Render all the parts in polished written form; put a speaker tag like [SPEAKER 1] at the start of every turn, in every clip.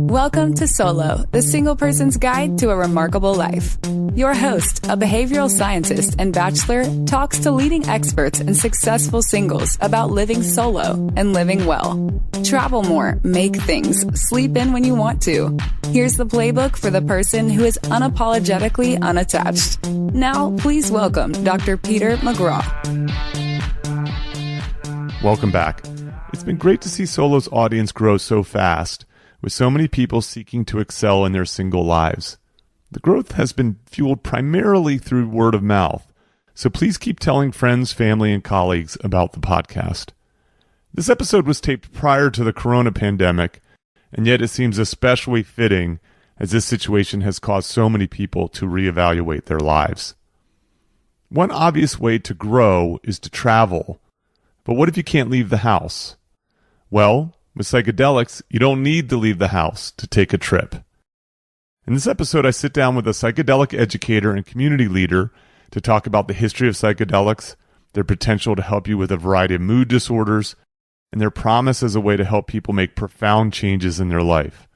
[SPEAKER 1] Welcome to Solo, the single person's guide to a remarkable life. Your host, a behavioral scientist and bachelor, talks to leading experts and successful singles about living solo and living well. Travel more, make things, sleep in when you want to. Here's the playbook for the person who is unapologetically unattached. Now, please welcome Dr. Peter McGraw.
[SPEAKER 2] Welcome back. It's been great to see Solo's audience grow so fast, with so many people seeking to excel in their single lives. The growth has been fueled primarily through word of mouth, so please keep telling friends, family, and colleagues about the podcast. This episode was taped prior to the corona pandemic, and yet it seems especially fitting as this situation has caused so many people to reevaluate their lives. One obvious way to grow is to travel, but what if you can't leave the house? Well, with psychedelics, you don't need to leave the house to take a trip. In this episode, I sit down with a psychedelic educator and community leader to talk about the history of psychedelics, their potential to help you with a variety of mood disorders, and their promise as a way to help people make profound changes in their life.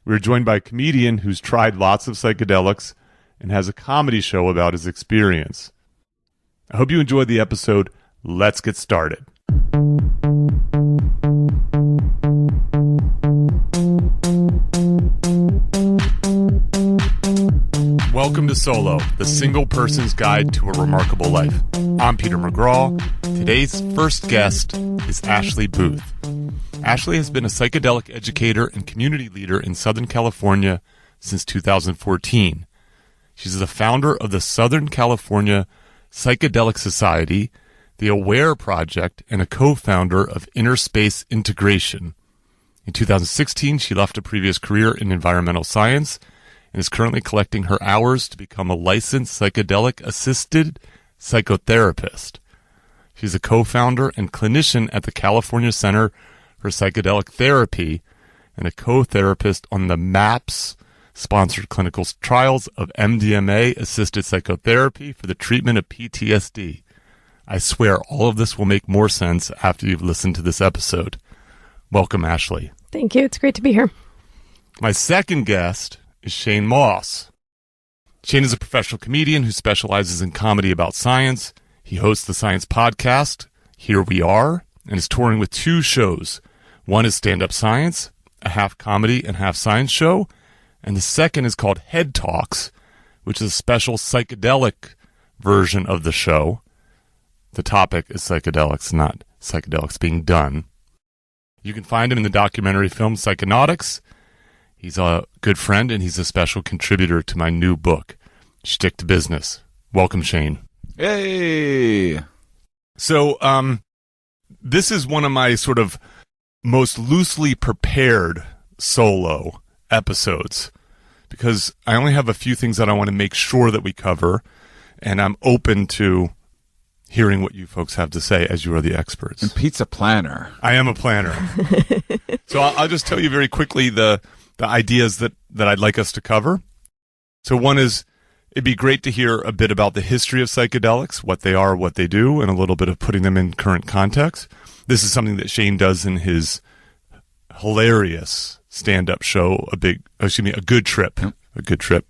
[SPEAKER 2] We're joined by a comedian who's tried lots of psychedelics and has a comedy show about his experience. I hope you enjoyed the episode. Let's get started. Welcome to Solo, the single person's guide to a remarkable life. I'm Peter McGraw. Today's first guest is Ashley Booth. Ashley has been a psychedelic educator and community leader in Southern California since 2014. She's the founder of the Southern California Psychedelic Society, the Aware Project, and a co-founder of Inner Space Integration. In 2016, she left a previous career in environmental science and is currently collecting her hours to become a licensed psychedelic-assisted psychotherapist. She's a co-founder and clinician at the California Center for Psychedelic Therapy and a co-therapist on the MAPS-sponsored clinical trials of MDMA-assisted psychotherapy for the treatment of PTSD. I swear all of this will make more sense after you've listened to this episode. Welcome, Ashley.
[SPEAKER 3] Thank you. It's great to be here.
[SPEAKER 2] My second guest is Shane Mauss. Shane is a professional comedian who specializes in comedy about science. He hosts the science podcast, Here We Are, and is touring with two shows. One is Stand Up Science, a half comedy and half science show, and the second is called Head Talks, which is a special psychedelic version of the show. The topic is psychedelics, not psychedelics being done. You can find him in the documentary film Psychonautics. He's a good friend, and he's a special contributor to my new book, Stick to Business. Welcome, Shane.
[SPEAKER 4] Hey!
[SPEAKER 2] So, this is one of my sort of most loosely prepared solo episodes, because I only have a few things that I want to make sure that we cover, and I'm open to hearing what you folks have to say, as you are the experts.
[SPEAKER 4] And Pete's a planner.
[SPEAKER 2] I am a planner. So I'll just tell you very quickly the ideas that I'd like us to cover. So one is, it'd be great to hear a bit about the history of psychedelics, what they are, what they do, and a little bit of putting them in current context. This is something that Shane does in his hilarious stand-up show, A Good Trip.
[SPEAKER 4] Yep.
[SPEAKER 2] A Good Trip.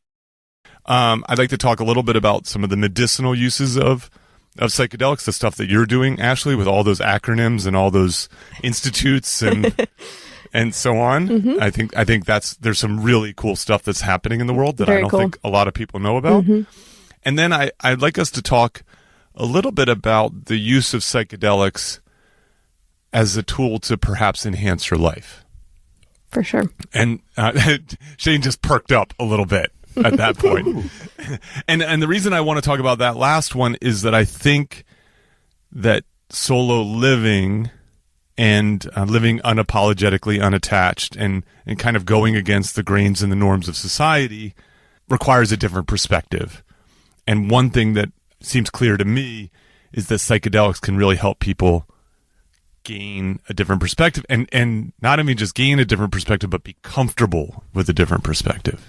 [SPEAKER 2] I'd like to talk a little bit about some of the medicinal uses of psychedelics, the stuff that you're doing, Ashley, with all those acronyms and all those institutes and so on. Mm-hmm. I think there's some really cool stuff that's happening in the world that
[SPEAKER 3] Very
[SPEAKER 2] I don't
[SPEAKER 3] cool.
[SPEAKER 2] think a lot of people know about. Mm-hmm. And then I'd like us to talk a little bit about the use of psychedelics as a tool to perhaps enhance your life.
[SPEAKER 3] For sure.
[SPEAKER 2] And Shane just perked up a little bit at that point. And the reason I want to talk about that last one is that I think that solo living and living unapologetically unattached and kind of going against the grains and the norms of society requires a different perspective. And one thing that seems clear to me is that psychedelics can really help people gain a different perspective and not only just gain a different perspective, but be comfortable with a different perspective.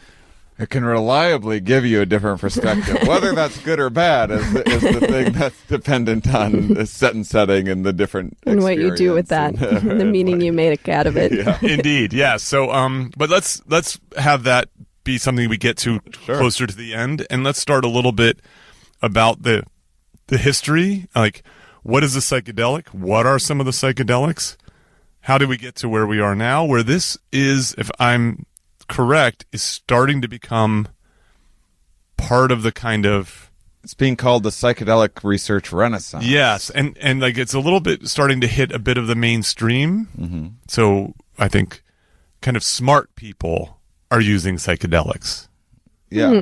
[SPEAKER 4] It can reliably give you a different perspective. Whether that's good or bad is the thing that's dependent on the set and setting and the different
[SPEAKER 3] and what you do with that, the meaning you make out of it.
[SPEAKER 2] Yeah. Indeed, yeah. So, but let's have that be something we get to closer to the end, and let's start a little bit about the history. Like, what is a psychedelic? What are some of the psychedelics? How did we get to where we are now? Where this is, if I'm correct, is starting to become part of the kind of...
[SPEAKER 4] It's being called the psychedelic research renaissance.
[SPEAKER 2] Yes, and like it's a little bit starting to hit a bit of the mainstream. Mm-hmm. So I think kind of smart people are using psychedelics.
[SPEAKER 4] Yeah.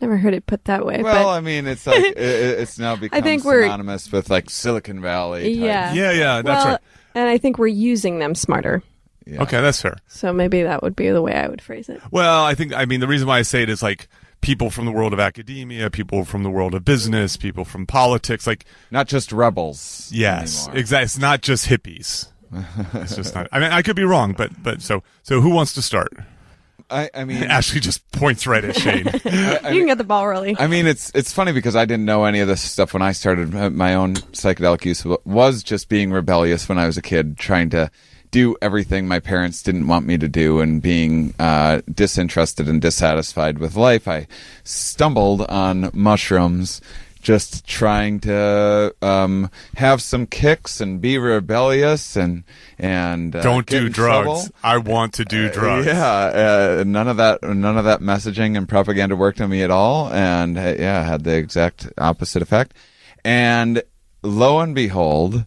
[SPEAKER 3] Never heard it put that way.
[SPEAKER 4] Well,
[SPEAKER 3] but
[SPEAKER 4] I mean, it's like it's now become synonymous with like Silicon Valley.
[SPEAKER 3] Yeah,
[SPEAKER 2] that's right.
[SPEAKER 3] And I think we're using them smarter.
[SPEAKER 2] Yeah. Okay, that's fair.
[SPEAKER 3] So maybe that would be the way I would phrase it.
[SPEAKER 2] Well, I mean, the reason why I say it is like people from the world of academia, people from the world of business, people from politics, like
[SPEAKER 4] not just rebels.
[SPEAKER 2] Yes, exactly. It's not just hippies. It's just not. I mean, I could be wrong, but so who wants to start?
[SPEAKER 4] I mean,
[SPEAKER 2] Ashley just points right at Shane.
[SPEAKER 3] You can get the ball rolling.
[SPEAKER 4] I mean, it's funny because I didn't know any of this stuff when I started my own psychedelic use. Was just being rebellious when I was a kid, trying to do everything my parents didn't want me to do, and being disinterested and dissatisfied with life. I stumbled on mushrooms, just trying to have some kicks and be rebellious and
[SPEAKER 2] don't do drugs. Trouble. I want to do drugs.
[SPEAKER 4] None of that messaging and propaganda worked on me at all, and had the exact opposite effect. And lo and behold,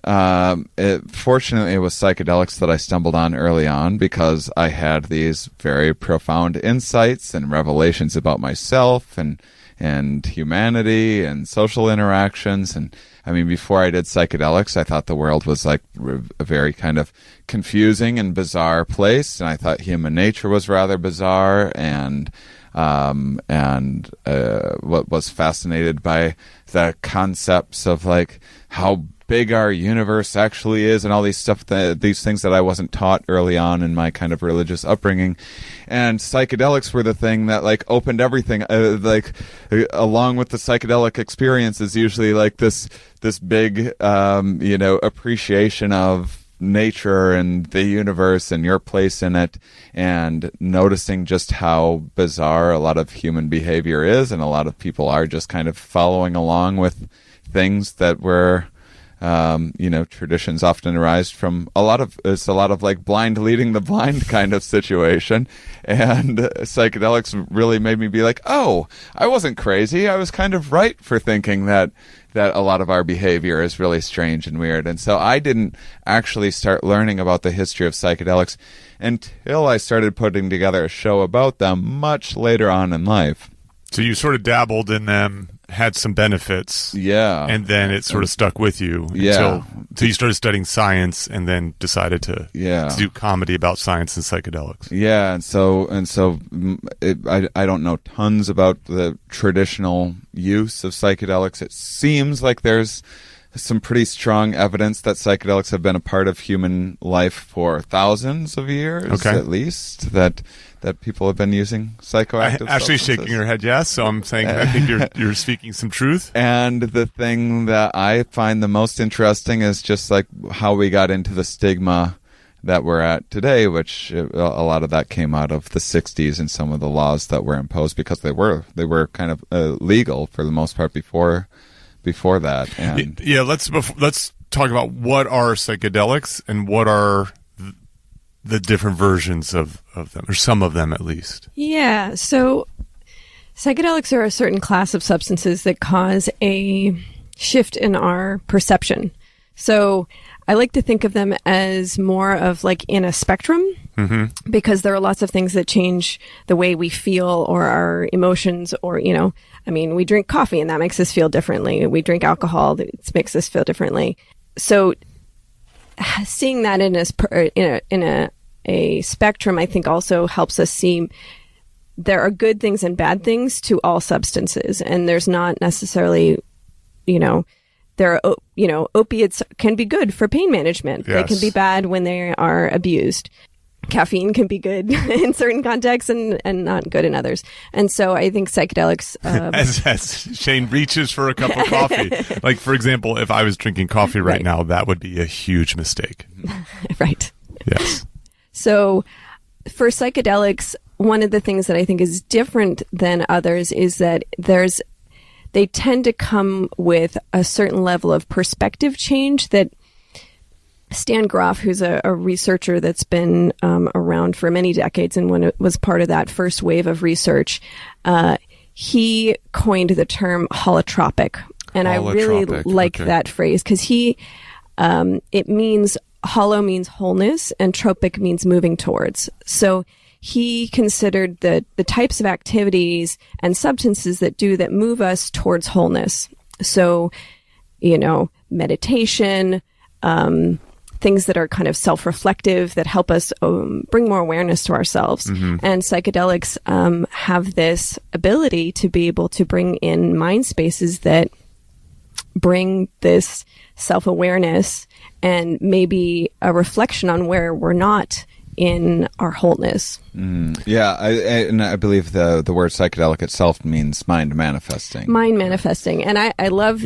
[SPEAKER 4] fortunately, it was psychedelics that I stumbled on early on, because I had these very profound insights and revelations about myself and humanity and social interactions. And I mean, before I did psychedelics, I thought the world was like a very kind of confusing and bizarre place, and I thought human nature was rather bizarre, and was fascinated by the concepts of like how big our universe actually is, and all these things that I wasn't taught early on in my kind of religious upbringing. And psychedelics were the thing that like opened everything. Along with the psychedelic experience is usually like this big appreciation of nature and the universe and your place in it, and noticing just how bizarre a lot of human behavior is, and a lot of people are just kind of following along with things that were traditions often arise from a lot of like blind leading the blind kind of situation. And psychedelics really made me be like, oh, I wasn't crazy. I was kind of right for thinking that a lot of our behavior is really strange and weird. And so I didn't actually start learning about the history of psychedelics until I started putting together a show about them much later on in life.
[SPEAKER 2] So you sort of dabbled in them, had some benefits, and then it sort of stuck with you until you started studying science, and then decided to do comedy about science and psychedelics.
[SPEAKER 4] Yeah, I don't know tons about the traditional use of psychedelics. It seems like there's some pretty strong evidence that psychedelics have been a part of human life for thousands of years, at least, that people have been using psychoactive
[SPEAKER 2] Ashley's
[SPEAKER 4] substances.
[SPEAKER 2] shaking her head yes, so I'm saying I think you're speaking some truth.
[SPEAKER 4] And the thing that I find the most interesting is just like how we got into the stigma that we're at today, which a lot of that came out of the 60s and some of the laws that were imposed, because they were kind of legal for the most part before that. And
[SPEAKER 2] let's talk about what are psychedelics and what are the different versions of them, or some of them at least.
[SPEAKER 3] Yeah, so psychedelics are a certain class of substances that cause a shift in our perception. So I like to think of them as more of like in a spectrum, because there are lots of things that change the way we feel or our emotions, or, we drink coffee and that makes us feel differently. We drink alcohol, that makes us feel differently. So seeing that in a spectrum, I think also helps us see there are good things and bad things to all substances. And there's not necessarily, opiates can be good for pain management.
[SPEAKER 2] Yes.
[SPEAKER 3] They can be bad when they are abused. caffeine can be good in certain contexts and not good in others. And so I think psychedelics...
[SPEAKER 2] As Shane reaches for a cup of coffee. Like, for example, if I was drinking coffee right now, that would be a huge mistake.
[SPEAKER 3] Right.
[SPEAKER 2] Yes.
[SPEAKER 3] So for psychedelics, one of the things that I think is different than others is that they tend to come with a certain level of perspective change that Stan Grof, who's a researcher that's been around for many decades and when it was part of that first wave of research, he coined the term holotropic. And I really like that phrase because it means holo means wholeness and tropic means moving towards. So he considered the types of activities and substances that move us towards wholeness. So, meditation, things that are kind of self-reflective that help us bring more awareness to ourselves. Mm-hmm. And psychedelics have this ability to be able to bring in mind spaces that bring this self-awareness and maybe a reflection on where we're not in our wholeness.
[SPEAKER 4] Yeah, I believe the word psychedelic itself means mind manifesting.
[SPEAKER 3] Mind manifesting. And I love,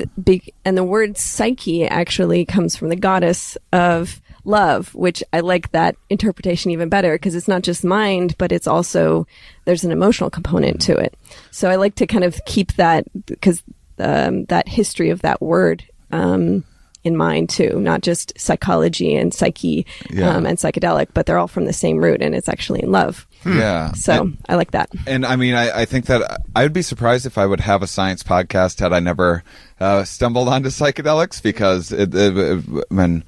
[SPEAKER 3] and the word psyche actually comes from the goddess of love, which I like that interpretation even better because it's not just mind, but it's also, there's an emotional component to it. So I like to kind of keep that, because that history of that word in mind too, not just psychology and psyche and psychedelic, but they're all from the same root and it's actually in love.
[SPEAKER 4] Yeah.
[SPEAKER 3] So I like that.
[SPEAKER 4] And I mean, I think that I would be surprised if I would have a science podcast had I never stumbled onto psychedelics, because when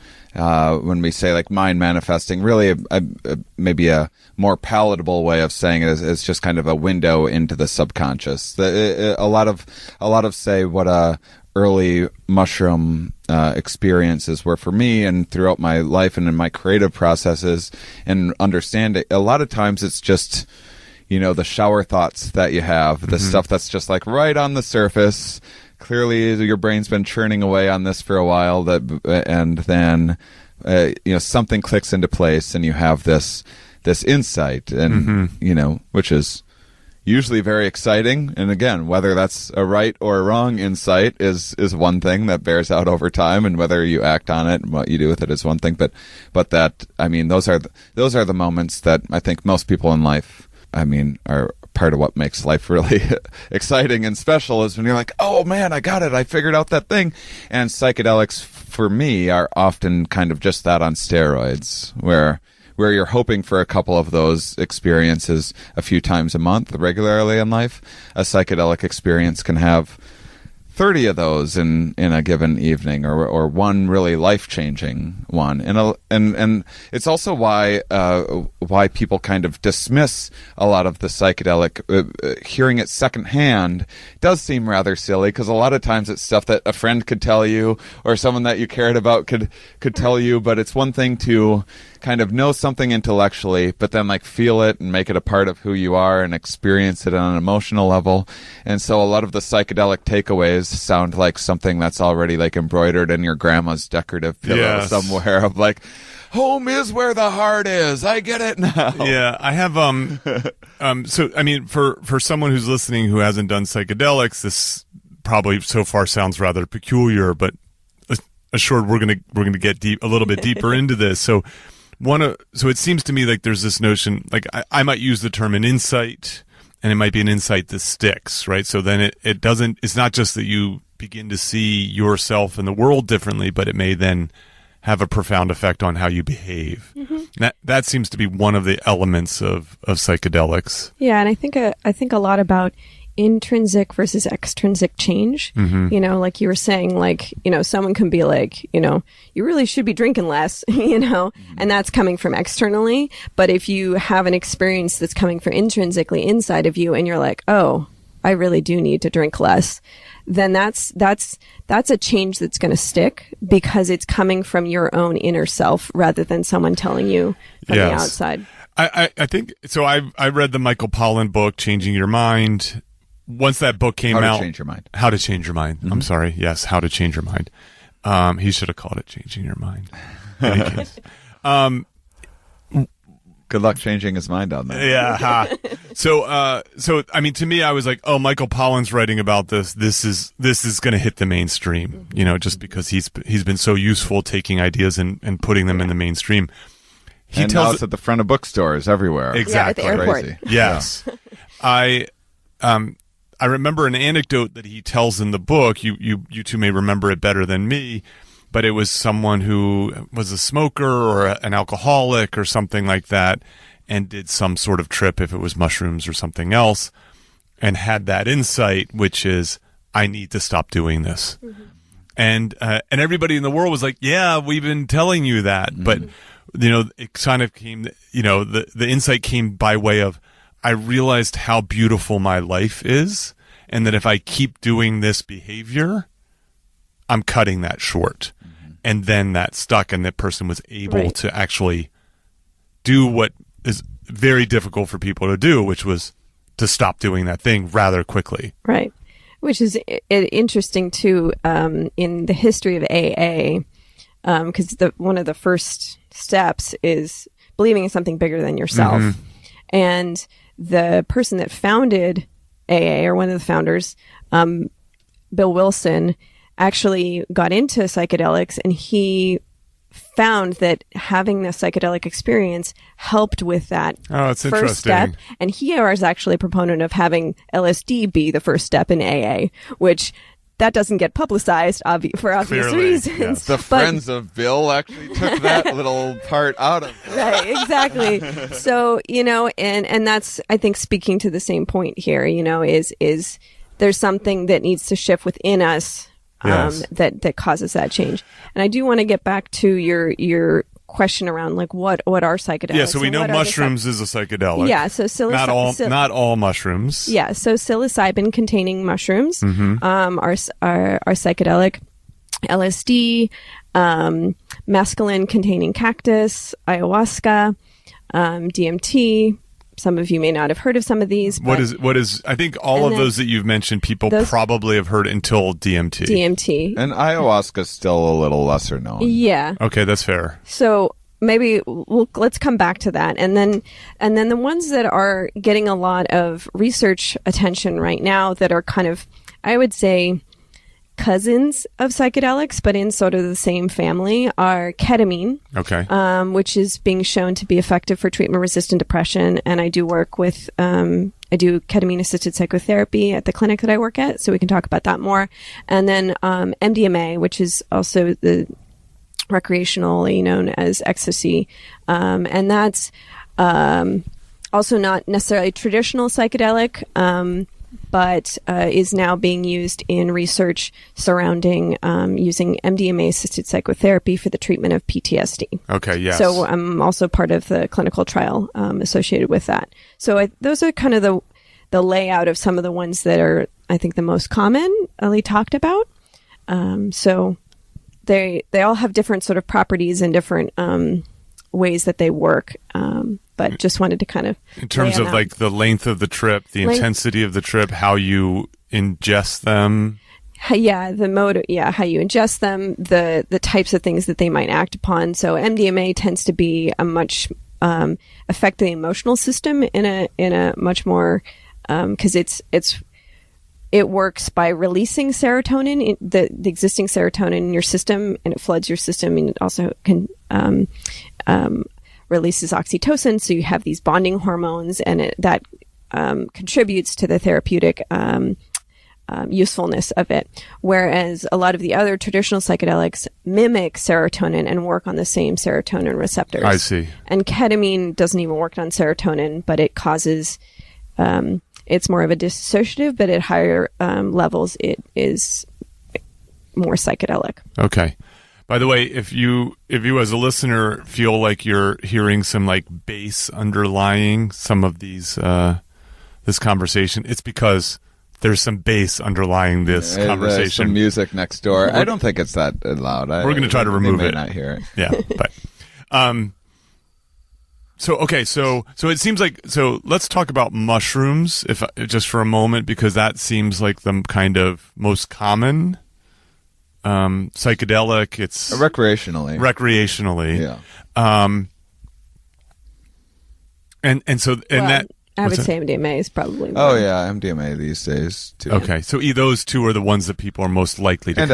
[SPEAKER 4] we say like mind manifesting, really maybe a more palatable way of saying it is just kind of a window into the subconscious. A lot of say what early mushroom experiences were for me and throughout my life and in my creative processes and understanding. A lot of times it's just, the shower thoughts that you have, the stuff that's just like right on the surface. Clearly your brain's been churning away on this for a while, and then something clicks into place and you have this insight, and which is usually very exciting. And again, whether that's a right or a wrong insight is one thing that bears out over time, and whether you act on it and what you do with it is one thing. But that, I mean, those are the moments that I think most people in life, I mean, are part of what makes life really exciting and special, is when you're like, oh man, I got it. I figured out that thing. And psychedelics for me are often kind of just that on steroids, where you're hoping for a couple of those experiences a few times a month regularly in life. A psychedelic experience can have 30 of those in a given evening, or one really life-changing one. And it's also why people kind of dismiss a lot of the psychedelic. Hearing it secondhand does seem rather silly, because a lot of times it's stuff that a friend could tell you or someone that you cared about could tell you. But it's one thing to kind of know something intellectually, but then like feel it and make it a part of who you are and experience it on an emotional level. And so a lot of the psychedelic takeaways sound like something that's already like embroidered in your grandma's decorative pillow somewhere, of like, home is where the heart is. I get it now.
[SPEAKER 2] Yeah, I have so I mean, for someone who's listening who hasn't done psychedelics, this probably so far sounds rather peculiar, but assured we're gonna get a little bit deeper into this. So it seems to me like there's this notion, like I might use the term an insight, and it might be an insight that sticks, right? So then it's not just that you begin to see yourself and the world differently, but it may then have a profound effect on how you behave. Mm-hmm. That seems to be one of the elements of psychedelics. Yeah,
[SPEAKER 3] and I think a lot about intrinsic versus extrinsic change. Mm-hmm. Like you were saying, like, someone can be like, you really should be drinking less, and that's coming from externally. But if you have an experience that's coming from intrinsically inside of you and you're like, oh, I really do need to drink less, then that's a change that's going to stick, because it's coming from your own inner self rather than someone telling you from the outside.
[SPEAKER 2] I think so. I read the Michael Pollan book, Changing Your Mind. Once that book came out,
[SPEAKER 4] How to Change Your Mind.
[SPEAKER 2] How to Change Your Mind. Mm-hmm. I'm sorry. Yes, How to Change Your Mind. He should have called it Changing Your Mind.
[SPEAKER 4] Good luck changing his mind on that.
[SPEAKER 2] Yeah. So I mean, to me, I was like, oh, Michael Pollan's writing about this. This is going to hit the mainstream, just because he's been so useful taking ideas and putting them in the mainstream.
[SPEAKER 4] And now it's at the front of bookstores everywhere.
[SPEAKER 2] Exactly.
[SPEAKER 3] Yeah, at the airport.
[SPEAKER 4] Crazy.
[SPEAKER 2] Yes. I remember an anecdote that he tells in the book. You two may remember it better than me, but it was someone who was a smoker or an alcoholic or something like that, and did some sort of trip, if it was mushrooms or something else, and had that insight, which is, I need to stop doing this. Mm-hmm. And everybody in the world was like, yeah, we've been telling you that. Mm-hmm. But, it kind of came, the insight came by way of, I realized how beautiful my life is, and that if I keep doing this behavior, I'm cutting that short. Mm-hmm. And then that stuck, and that person was able to actually do what is very difficult for people to do, which was to stop doing that thing rather quickly.
[SPEAKER 3] Right. Which is interesting, too, in the history of AA, because one of the first steps is believing in something bigger than yourself. Mm-hmm. And the person that founded AA, or one of the founders, Bill Wilson, actually got into psychedelics, and he found that having the psychedelic experience helped with that first step. And he was actually a proponent of having LSD be the first step in AA, which that doesn't get publicized for obvious reasons.
[SPEAKER 2] Yes.
[SPEAKER 4] The friends of Bill actually took that little part out of it.
[SPEAKER 3] Right, exactly. So, and that's, I think, speaking to the same point here, is there's something that needs to shift within us that causes that change. And I do want to get back to your question around what are psychedelics?
[SPEAKER 2] Yeah, so we know mushrooms is a psychedelic.
[SPEAKER 3] Yeah, so
[SPEAKER 2] not all mushrooms.
[SPEAKER 3] Yeah, so psilocybin containing mushrooms are psychedelic. LSD, mescaline containing cactus, ayahuasca, DMT. Some of you may not have heard of some of these.
[SPEAKER 2] What is? I think all of those that you've mentioned, people probably have heard until DMT.
[SPEAKER 3] DMT.
[SPEAKER 4] And ayahuasca's still a little lesser known.
[SPEAKER 3] Yeah.
[SPEAKER 2] Okay, that's fair.
[SPEAKER 3] So maybe let's come back to that, and then the ones that are getting a lot of research attention right now that are kind of, I would say, cousins of psychedelics, but in sort of the same family, are ketamine.
[SPEAKER 2] Okay.
[SPEAKER 3] Which is being shown to be effective for treatment-resistant depression. And I do work with, I do ketamine-assisted psychotherapy at the clinic that I work at, so we can talk about that more. And then MDMA, which is also the recreationally known as ecstasy. And that's also not necessarily traditional psychedelic, but is now being used in research surrounding using MDMA-assisted psychotherapy for the treatment of PTSD.
[SPEAKER 2] Okay, yes.
[SPEAKER 3] So I'm also part of the clinical trial associated with that. So those are kind of the layout of some of the ones that are, I think, the most commonly talked about. So they all have different sort of properties and different ways that they work. But just wanted to kind of,
[SPEAKER 2] in terms of like the length of the trip, the intensity of the trip, how you ingest them.
[SPEAKER 3] Yeah, the mode. Yeah, how you ingest them, the types of things that they might act upon. So MDMA tends to be a much affect the emotional system in a much more because it works by releasing serotonin, the existing serotonin in your system, and it floods your system, and it also can releases oxytocin, so you have these bonding hormones, and that contributes to the therapeutic usefulness of it. Whereas a lot of the other traditional psychedelics mimic serotonin and work on the same serotonin receptors.
[SPEAKER 2] I see.
[SPEAKER 3] And ketamine doesn't even work on serotonin, but it causes, it's more of a dissociative, but at higher levels, it is more psychedelic.
[SPEAKER 2] Okay. By the way, if you as a listener feel like you're hearing some like bass underlying some of these this conversation, it's because there's some bass underlying this conversation.
[SPEAKER 4] There's some music next door. I don't think it's that loud.
[SPEAKER 2] We're going to try to remove it.
[SPEAKER 4] Not hear it.
[SPEAKER 2] Yeah, but so it seems like, so let's talk about mushrooms if just for a moment, because that seems like the kind of most common psychedelic. It's
[SPEAKER 4] recreationally.
[SPEAKER 2] Yeah. That
[SPEAKER 3] I would say MDMA is probably more.
[SPEAKER 4] Oh yeah, MDMA these days too.
[SPEAKER 2] Okay, so those two are the ones that people are most likely to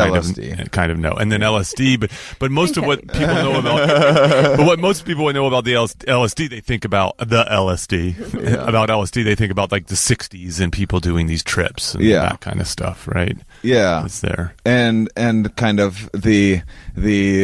[SPEAKER 2] kind of know, and then LSD. But most of what people know about, but what most people know about the LSD, they think about the LSD.
[SPEAKER 4] Yeah.
[SPEAKER 2] About LSD, they think about like the '60s and people doing these trips and that kind of stuff, right?
[SPEAKER 4] Yeah,
[SPEAKER 2] it's there,
[SPEAKER 4] and kind of the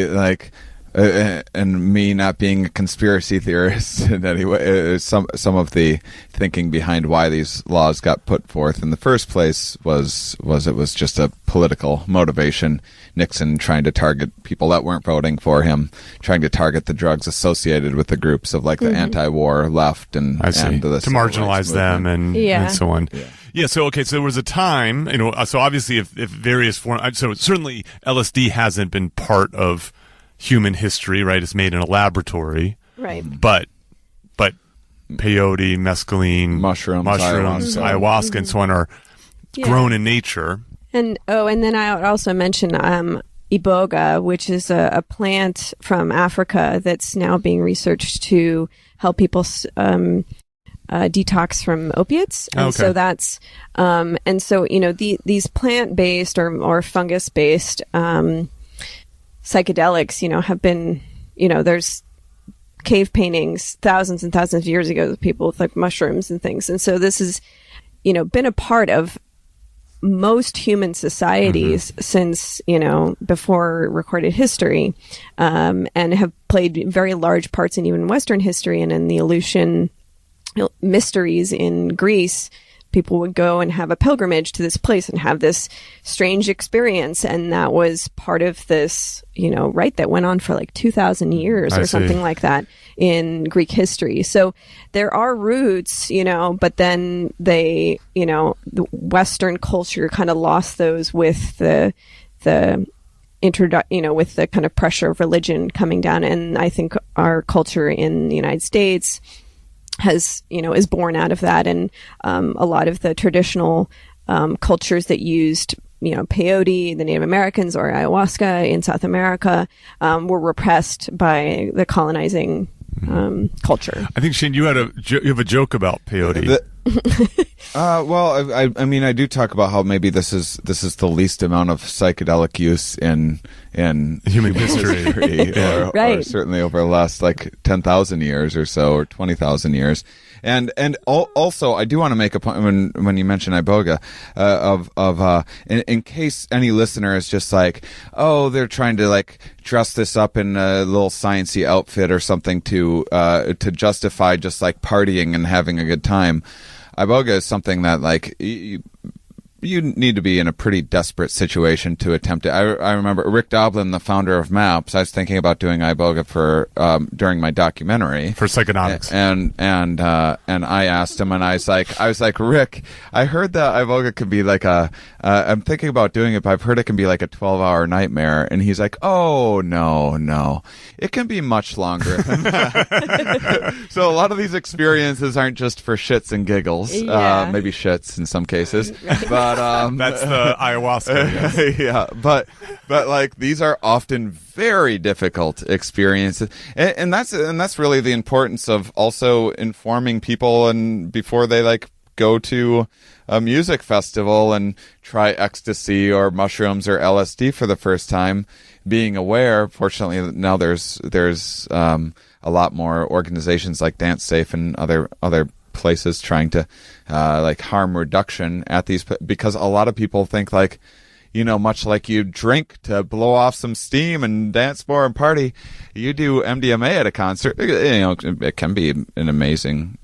[SPEAKER 4] like. And me not being a conspiracy theorist in any way, some of the thinking behind why these laws got put forth in the first place was it was just a political motivation. Nixon trying to target people that weren't voting for him, trying to target the drugs associated with the groups of like the anti-war left and to
[SPEAKER 2] marginalize them and so on. Yeah. So there was a time, so obviously if various forms, so certainly LSD hasn't been part of human history, right? It's made in a laboratory,
[SPEAKER 3] right?
[SPEAKER 2] But peyote, mescaline, mushrooms, ayahuasca, and so on are grown in nature.
[SPEAKER 3] And then I would also mention iboga, which is a plant from Africa that's now being researched to help people detox from opiates. And so that's these plant-based or fungus-based psychedelics, have been, there's cave paintings thousands and thousands of years ago with people with like mushrooms and things. And so this has, been a part of most human societies since, before recorded history, and have played very large parts in even Western history and in the Eleusinian mysteries in Greece. People would go and have a pilgrimage to this place and have this strange experience. And that was part of this, rite that went on for like 2,000 years or something like that in Greek history. So there are roots, but then they, the Western culture kind of lost those with with the kind of pressure of religion coming down. And I think our culture in the United States has, is born out of that. And a lot of the traditional cultures that used, peyote, the Native Americans, or ayahuasca in South America, were repressed by the colonizing culture.
[SPEAKER 2] I think, Shane, you have a joke about peyote.
[SPEAKER 4] Well, I mean, I do talk about how maybe this is the least amount of psychedelic use in
[SPEAKER 2] human history,
[SPEAKER 4] or certainly over the last like 10,000 years or so, or 20,000 years. And also, I do want to make a point when you mention iboga, in case any listener is just like, oh, they're trying to like dress this up in a little sciencey outfit or something to justify just like partying and having a good time. Iboga is something that like you need to be in a pretty desperate situation to attempt it. I remember Rick Doblin, the founder of MAPS. I was thinking about doing iboga for during my documentary
[SPEAKER 2] for psychonautics,
[SPEAKER 4] and I asked him, and I was like, Rick, I heard that iboga could be like I'm thinking about doing it, but I've heard it can be like a 12-hour nightmare. And he's like, oh no, it can be much longer than that. So a lot of these experiences aren't just for shits and giggles, maybe shits in some cases, but.
[SPEAKER 2] That's the ayahuasca. Yes.
[SPEAKER 4] Yeah, but like these are often very difficult experiences, and that's really the importance of also informing people and before they like go to a music festival and try ecstasy or mushrooms or LSD for the first time, being aware. Fortunately, now there's a lot more organizations like Dance Safe and other places trying to like harm reduction at these, because a lot of people think like, much like you drink to blow off some steam and dance more and party, you do MDMA at a concert. It can be an amazing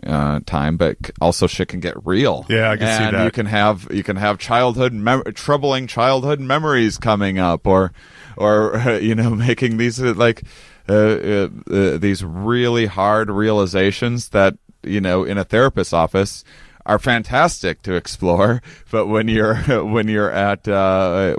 [SPEAKER 4] time, but also shit can get real.
[SPEAKER 2] Yeah, I can see that.
[SPEAKER 4] You can have troubling childhood memories coming up, or making these like these really hard realizations that in a therapist's office are fantastic to explore, but when you're at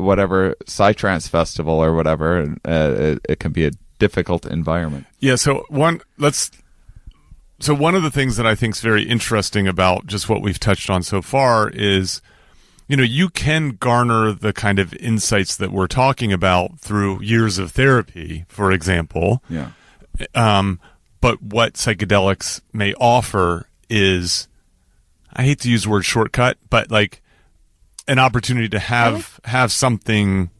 [SPEAKER 4] whatever psytrance festival or whatever, it can be a difficult environment.
[SPEAKER 2] Yeah. So one of the things that I think is very interesting about just what we've touched on so far is, you can garner the kind of insights that we're talking about through years of therapy, for example.
[SPEAKER 4] Yeah.
[SPEAKER 2] But what psychedelics may offer is, I hate to use the word shortcut, but like an opportunity to have something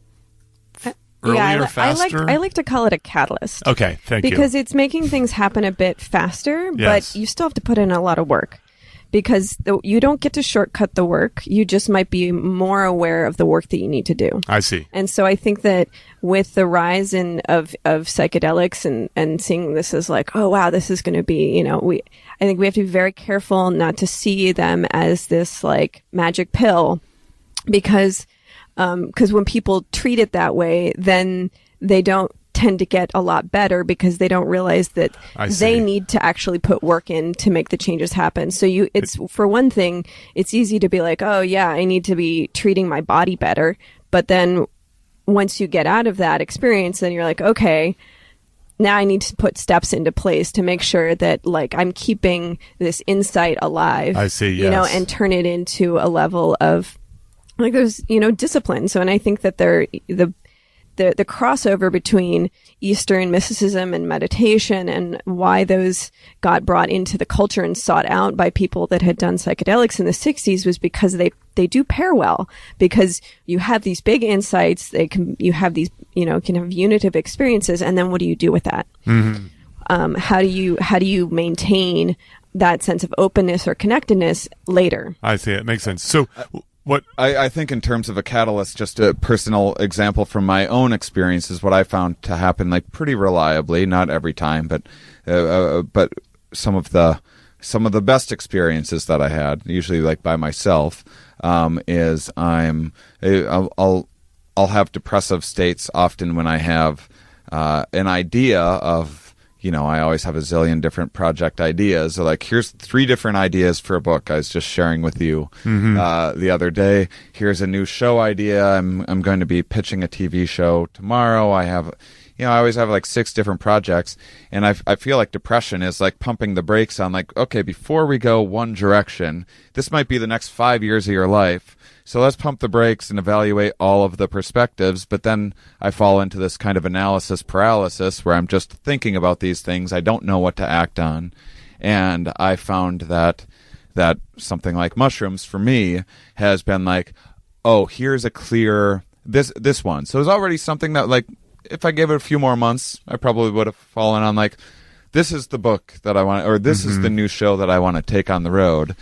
[SPEAKER 2] earlier, faster.
[SPEAKER 3] I like to call it a catalyst.
[SPEAKER 2] Okay, thank you.
[SPEAKER 3] Because it's making things happen a bit faster,
[SPEAKER 2] Yes.
[SPEAKER 3] but you still have to put in a lot of work. Because you don't get to shortcut the work. You just might be more aware of the work that you need to do.
[SPEAKER 2] I see.
[SPEAKER 3] And so I think that with the rise of psychedelics and seeing this as like, oh, wow, this is going to be, I think we have to be very careful not to see them as this like magic pill because when people treat it that way, then they don't tend to get a lot better because they don't realize that they need to actually put work in to make the changes happen. So it's for one thing, it's easy to be like, oh yeah, I need to be treating my body better. But then once you get out of that experience, then you're like, okay, now I need to put steps into place to make sure that like I'm keeping this insight alive.
[SPEAKER 2] I see, yes.
[SPEAKER 3] And turn it into a level of like there's, discipline. So, and I think that the crossover between Eastern mysticism and meditation and why those got brought into the culture and sought out by people that had done psychedelics in the 60s was because they do pair well, because you have these big insights, you have these, can have unitive experiences, and then what do you do with that? Mm-hmm. How do you maintain that sense of openness or connectedness later?
[SPEAKER 2] I see. It makes sense. So what
[SPEAKER 4] I think in terms of a catalyst, just a personal example from my own experiences, what I found to happen like pretty reliably, not every time, but some of the best experiences that I had, usually like by myself, is I'll have depressive states often when I have an idea of, I always have a zillion different project ideas. So like, here's 3 different ideas for a book I was just sharing with you the other day. Here's a new show idea. I'm going to be pitching a TV show tomorrow. I have, I always have like 6 different projects. And I feel like depression is like pumping the brakes on like, okay, before we go one direction, this might be the next 5 years of your life. So let's pump the brakes and evaluate all of the perspectives. But then I fall into this kind of analysis paralysis where I'm just thinking about these things. I don't know what to act on. And I found that something like mushrooms for me has been like, oh, here's a clear, this one. So it's already something that like, if I gave it a few more months, I probably would have fallen on like, this is the book that I want, or this is the new show that I want to take on the road.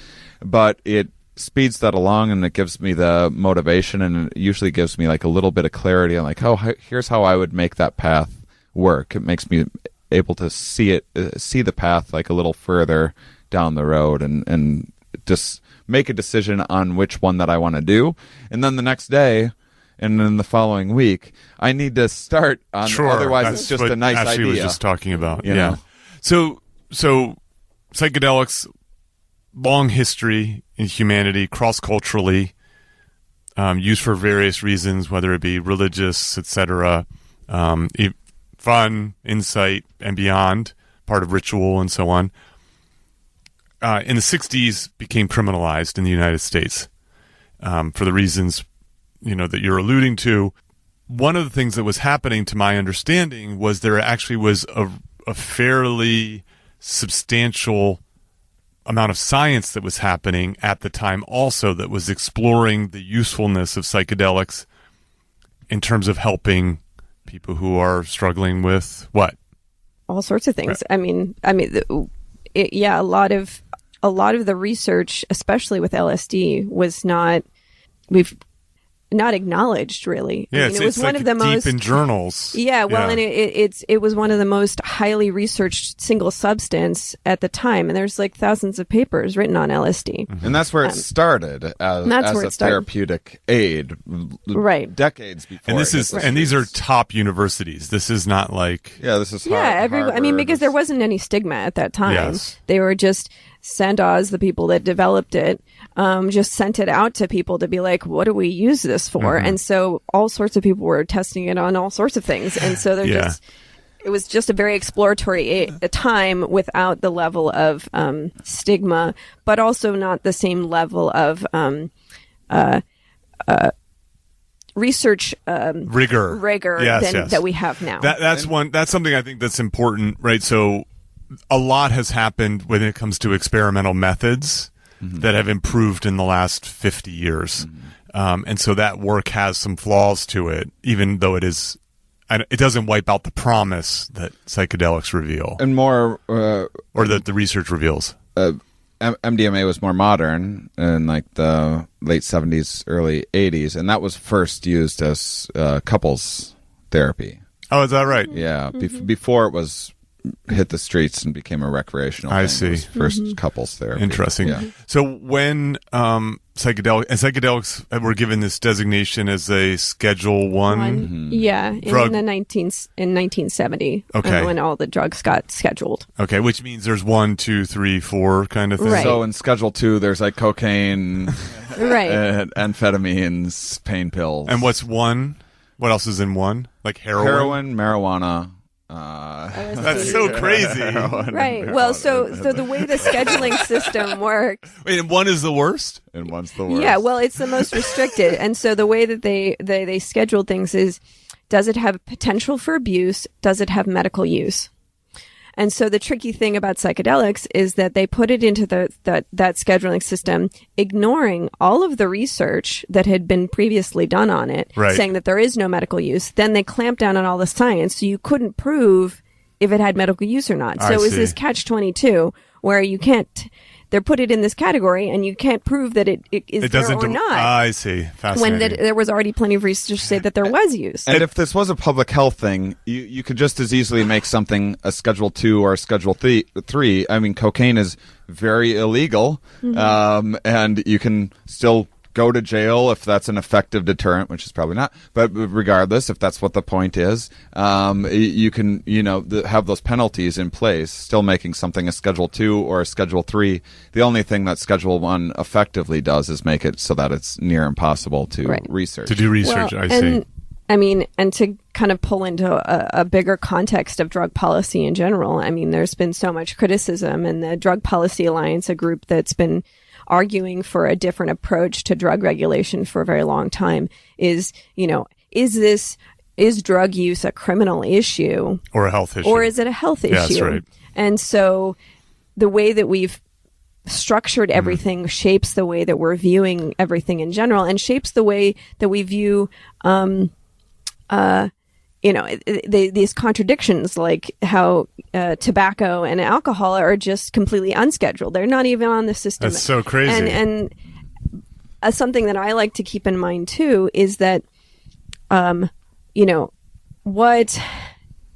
[SPEAKER 4] But it speeds that along, and it gives me the motivation, and it usually gives me like a little bit of clarity on like, oh, here's how I would make that path work. It makes me able to see the path like a little further down the road, and just make a decision on which one that I want to do. And then the next day, and then the following week, I need to start on.
[SPEAKER 2] Sure,
[SPEAKER 4] otherwise, it's just a nice
[SPEAKER 2] Ashley
[SPEAKER 4] idea.
[SPEAKER 2] was just talking about.
[SPEAKER 4] You know?
[SPEAKER 2] So psychedelics, long history in humanity, cross-culturally, used for various reasons, whether it be religious, etc., fun, insight, and beyond, part of ritual, and so on. In the 60s, became criminalized in the United States for the reasons that you're alluding to. One of the things that was happening, to my understanding, was there actually was a fairly substantial amount of science that was happening at the time also that was exploring the usefulness of psychedelics in terms of helping people who are struggling with what?
[SPEAKER 3] All sorts of things.
[SPEAKER 2] Right.
[SPEAKER 3] A lot of the research, especially with LSD, was not acknowledged really.
[SPEAKER 2] Yeah,
[SPEAKER 3] it was one of the
[SPEAKER 2] deep
[SPEAKER 3] most
[SPEAKER 2] in journals.
[SPEAKER 3] Yeah, well, and it was one of the most highly researched single substance at the time, and there's like thousands of papers written on LSD.
[SPEAKER 4] And that's where it started as a therapeutic aid,
[SPEAKER 3] right?
[SPEAKER 4] Decades before.
[SPEAKER 2] And these are top universities. This is not like
[SPEAKER 4] this is
[SPEAKER 3] Harvard. Because there wasn't any stigma at that time.
[SPEAKER 2] Yes.
[SPEAKER 3] They were just Sandoz, the people that developed it, just sent it out to people to be like, what do we use this for? And so all sorts of people were testing it on all sorts of things. And so it was just a very exploratory time without the level of stigma, but also not the same level of research rigor
[SPEAKER 2] yes.
[SPEAKER 3] that we have now.
[SPEAKER 2] That's something I think that's important, right? So a lot has happened when it comes to experimental methods that have improved in the last 50 years. And so that work has some flaws to it, even though it doesn't wipe out the promise that psychedelics reveal.
[SPEAKER 4] And more...
[SPEAKER 2] or that the research reveals.
[SPEAKER 4] MDMA was more modern in like the late 70s, early 80s, and that was first used as couples therapy.
[SPEAKER 2] Oh, is that right?
[SPEAKER 4] Yeah. Before it was hit the streets and became a recreational thing.
[SPEAKER 2] I see.
[SPEAKER 4] It was first couples therapy.
[SPEAKER 2] Interesting.
[SPEAKER 4] Yeah.
[SPEAKER 2] So when psychedelics were given this designation as a Schedule 1
[SPEAKER 3] yeah,
[SPEAKER 2] drug.
[SPEAKER 3] in 1970,
[SPEAKER 2] Okay.
[SPEAKER 3] when all the drugs got scheduled.
[SPEAKER 2] Okay, which means there's 1, 2, 3, 4 kind of thing.
[SPEAKER 3] Right.
[SPEAKER 4] So in Schedule 2, there's like cocaine,
[SPEAKER 3] Right.
[SPEAKER 4] amphetamines, pain pills.
[SPEAKER 2] And what's 1? What else is in 1? Like heroin?
[SPEAKER 4] Marijuana.
[SPEAKER 2] That's so crazy.
[SPEAKER 3] Right. Well, so the way the scheduling system works.
[SPEAKER 2] Wait, and 1 is the worst?
[SPEAKER 4] And one's the worst.
[SPEAKER 3] Yeah, well, it's the most restricted. And so the way that they schedule things is, does it have potential for abuse? Does it have medical use? And so the tricky thing about psychedelics is that they put it into that scheduling system, ignoring all of the research that had been previously done on it,
[SPEAKER 2] Right.
[SPEAKER 3] saying that there is no medical use. Then they clamped down on all the science, so you couldn't prove if it had medical use or not. So
[SPEAKER 2] I
[SPEAKER 3] it was
[SPEAKER 2] see.
[SPEAKER 3] this catch-22 where you can't, they're put it in this category and you can't prove that it is
[SPEAKER 2] It
[SPEAKER 3] there
[SPEAKER 2] doesn't
[SPEAKER 3] or not.
[SPEAKER 2] I see. Fascinating.
[SPEAKER 3] When there was already plenty of research to say that there was use.
[SPEAKER 4] And if this was a public health thing, you could just as easily make something a Schedule 2 or a Schedule 3. I mean, cocaine is very illegal, and you can still go to jail if that's an effective deterrent, which is probably not. But regardless, if that's what the point is, you can, have those penalties in place, still making something a Schedule 2 or a Schedule 3. The only thing that Schedule 1 effectively does is make it so that it's near impossible to
[SPEAKER 3] Right.
[SPEAKER 4] research.
[SPEAKER 2] to do research,
[SPEAKER 3] Well,
[SPEAKER 2] I see.
[SPEAKER 3] And to kind of pull into a bigger context of drug policy in general, I mean, there's been so much criticism, and the Drug Policy Alliance, a group that's been arguing for a different approach to drug regulation for a very long time, is drug use a criminal issue
[SPEAKER 2] Or a health issue.
[SPEAKER 3] or is it a health issue?
[SPEAKER 2] Yeah, that's right.
[SPEAKER 3] And so the way that we've structured everything shapes the way that we're viewing everything in general, and shapes the way that we view these contradictions, like how tobacco and alcohol are just completely unscheduled. They're not even on the system.
[SPEAKER 2] That's so crazy.
[SPEAKER 3] And something that I like to keep in mind too is that, what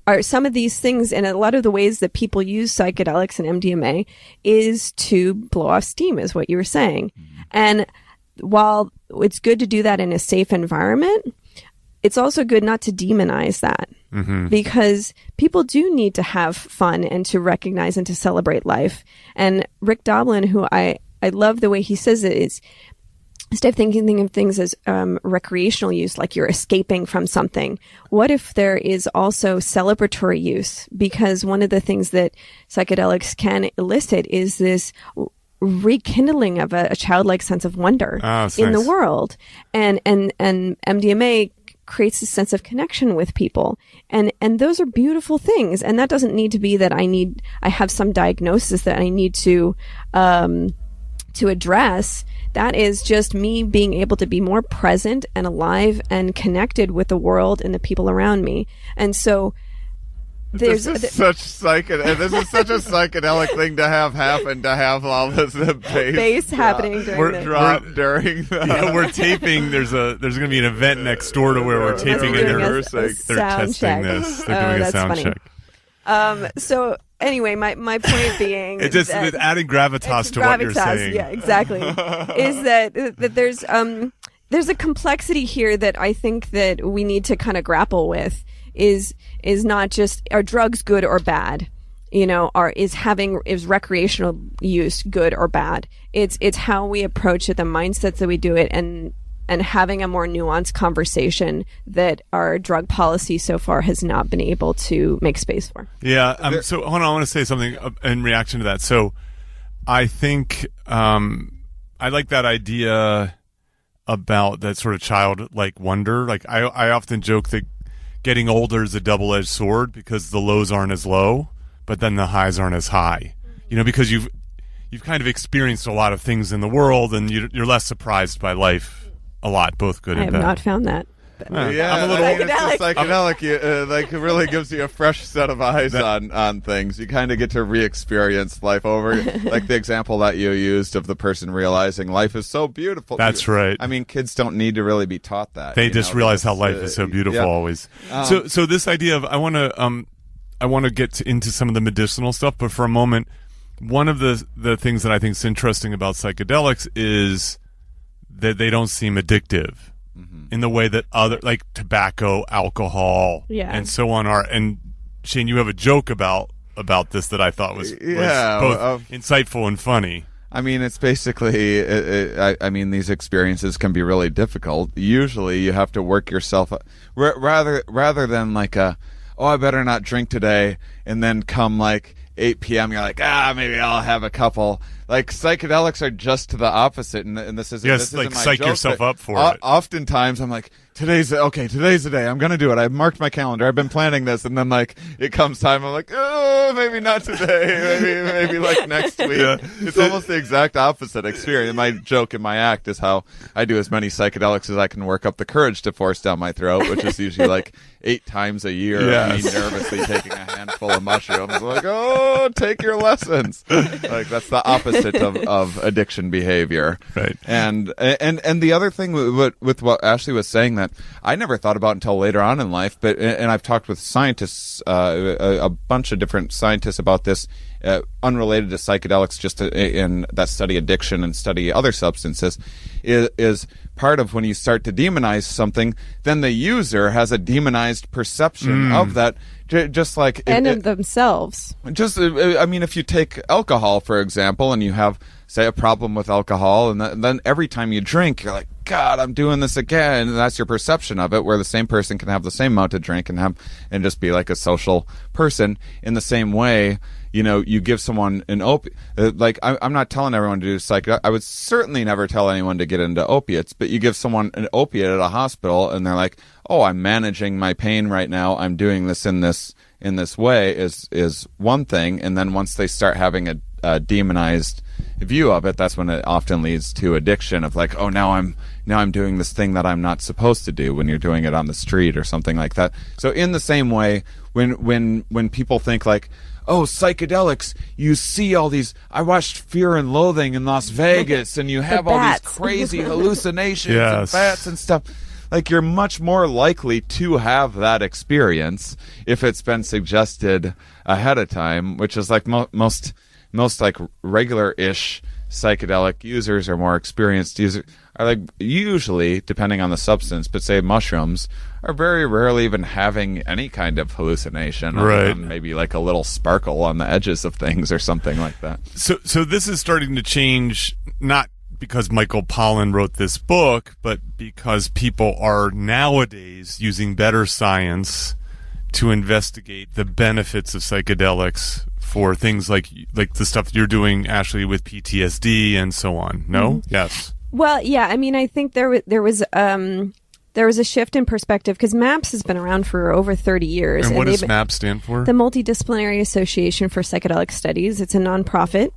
[SPEAKER 3] are some of these things, and a lot of the ways that people use psychedelics and MDMA is to blow off steam, is what you were saying. And while it's good to do that in a safe environment, it's also good not to demonize that, because people do need to have fun and to recognize and to celebrate life. And Rick Doblin, who I love the way he says it, is instead of thinking of things as recreational use, like you're escaping from something, what if there is also celebratory use? Because one of the things that psychedelics can elicit is this rekindling of a childlike sense of wonder in the world. And MDMA creates a sense of connection with people. And those are beautiful things. And that doesn't need to be that I have some diagnosis that I need to address. That is just me being able to be more present and alive and connected with the world and the people around me. And so
[SPEAKER 4] This is such a psychedelic thing to have happen, to have all this
[SPEAKER 3] bass happening during
[SPEAKER 4] during the
[SPEAKER 2] Yeah, we're taping. There's going to be an event next door to where we're taping, and they're testing
[SPEAKER 3] check.
[SPEAKER 2] this. They're doing a sound
[SPEAKER 3] funny.
[SPEAKER 2] check.
[SPEAKER 3] So anyway, my point being,
[SPEAKER 2] It just
[SPEAKER 3] that
[SPEAKER 2] adding gravitas to what you're saying.
[SPEAKER 3] Yeah, exactly. Is that there's a complexity here that I think that we need to kind of grapple with. Is not just, are drugs good or bad? Is recreational use good or bad? It's how we approach it, the mindsets that we do it, and having a more nuanced conversation that our drug policy so far has not been able to make space for.
[SPEAKER 2] Yeah. So hold on, I want to say something in reaction to that. So I think I like that idea about that sort of childlike wonder. Like I often joke that getting older is a double-edged sword because the lows aren't as low, but then the highs aren't as high, because you've kind of experienced a lot of things in the world, and you're less surprised by life a lot, both good and bad.
[SPEAKER 3] I have not found that.
[SPEAKER 4] Yeah,
[SPEAKER 2] I'm a little
[SPEAKER 4] it's just psychedelic. It really gives you a fresh set of eyes on things. You kind of get to re-experience life over, like the example that you used of the person realizing life is so beautiful.
[SPEAKER 2] That's right.
[SPEAKER 4] I mean, kids don't need to really be taught that.
[SPEAKER 2] They just realize how life is so beautiful always. So this idea of I want to get into some of the medicinal stuff, but for a moment, one of the things that I think is interesting about psychedelics is that they don't seem addictive. In the way that other, like tobacco, alcohol, and so on are. And Shane, you have a joke about this that I thought was both insightful and funny.
[SPEAKER 4] I mean, it's basically, I mean, these experiences can be really difficult. Usually you have to work yourself up, rather than like I better not drink today, and then come like 8 p.m. you're like, maybe I'll have a couple. Like, psychedelics are just to the opposite, and this isn't.
[SPEAKER 2] Yes,
[SPEAKER 4] this
[SPEAKER 2] like
[SPEAKER 4] isn't my
[SPEAKER 2] psych
[SPEAKER 4] joke,
[SPEAKER 2] yourself up for it.
[SPEAKER 4] Oftentimes, I'm like, today's the day. I'm gonna do it. I've marked my calendar. I've been planning this, and then like it comes time. I'm like, maybe not today. Maybe like next week. Yeah. It's almost the exact opposite experience. My joke in my act is how I do as many psychedelics as I can work up the courage to force down my throat, which is usually like 8 times a year.
[SPEAKER 2] Yes.
[SPEAKER 4] Me nervously taking a handful of mushrooms. Like, take your lessons. Like that's the opposite of addiction behavior.
[SPEAKER 2] Right.
[SPEAKER 4] And the other thing with what Ashley was saying that I never thought about until later on in life, and I've talked with scientists, a bunch of different scientists about this, unrelated to psychedelics, just in that study addiction and study other substances, is part of when you start to demonize something, then the user has a demonized perception of that, just like
[SPEAKER 3] of themselves.
[SPEAKER 4] I mean, if you take alcohol, for example, and you have, say, a problem with alcohol, and then every time you drink, you're like, God, I'm doing this again, and that's your perception of it, where the same person can have the same amount to drink and just be like a social person. In the same way, you give someone an opiate. Like, I'm not telling everyone to do psychedelics. I would certainly never tell anyone to get into opiates, but you give someone an opiate at a hospital, and they're like, oh, I'm managing my pain right now. I'm doing this in this way is one thing. And then once they start having a demonized view of it, that's when it often leads to addiction of like, oh, now I'm doing this thing that I'm not supposed to do, when you're doing it on the street or something like that. So in the same way, when people think like, oh, psychedelics, you see all these, I watched Fear and Loathing in Las Vegas, and you have all these crazy hallucinations and bats and stuff. Like, you're much more likely to have that experience if it's been suggested ahead of time, which is like most like regular-ish psychedelic users or more experienced users are like usually, depending on the substance, but say mushrooms, are very rarely even having any kind of hallucination.
[SPEAKER 2] Right.
[SPEAKER 4] Maybe like a little sparkle on the edges of things or something like that.
[SPEAKER 2] So this is starting to change, not because Michael Pollan wrote this book, but because people are nowadays using better science to investigate the benefits of psychedelics for things like the stuff you're doing, Ashley, with PTSD and so on. No? Mm-hmm. Yes.
[SPEAKER 3] Well, yeah. I mean, I think there was a shift in perspective because MAPS has been around for over 30 years.
[SPEAKER 2] And what does MAPS stand for?
[SPEAKER 3] The Multidisciplinary Association for Psychedelic Studies. It's a nonprofit,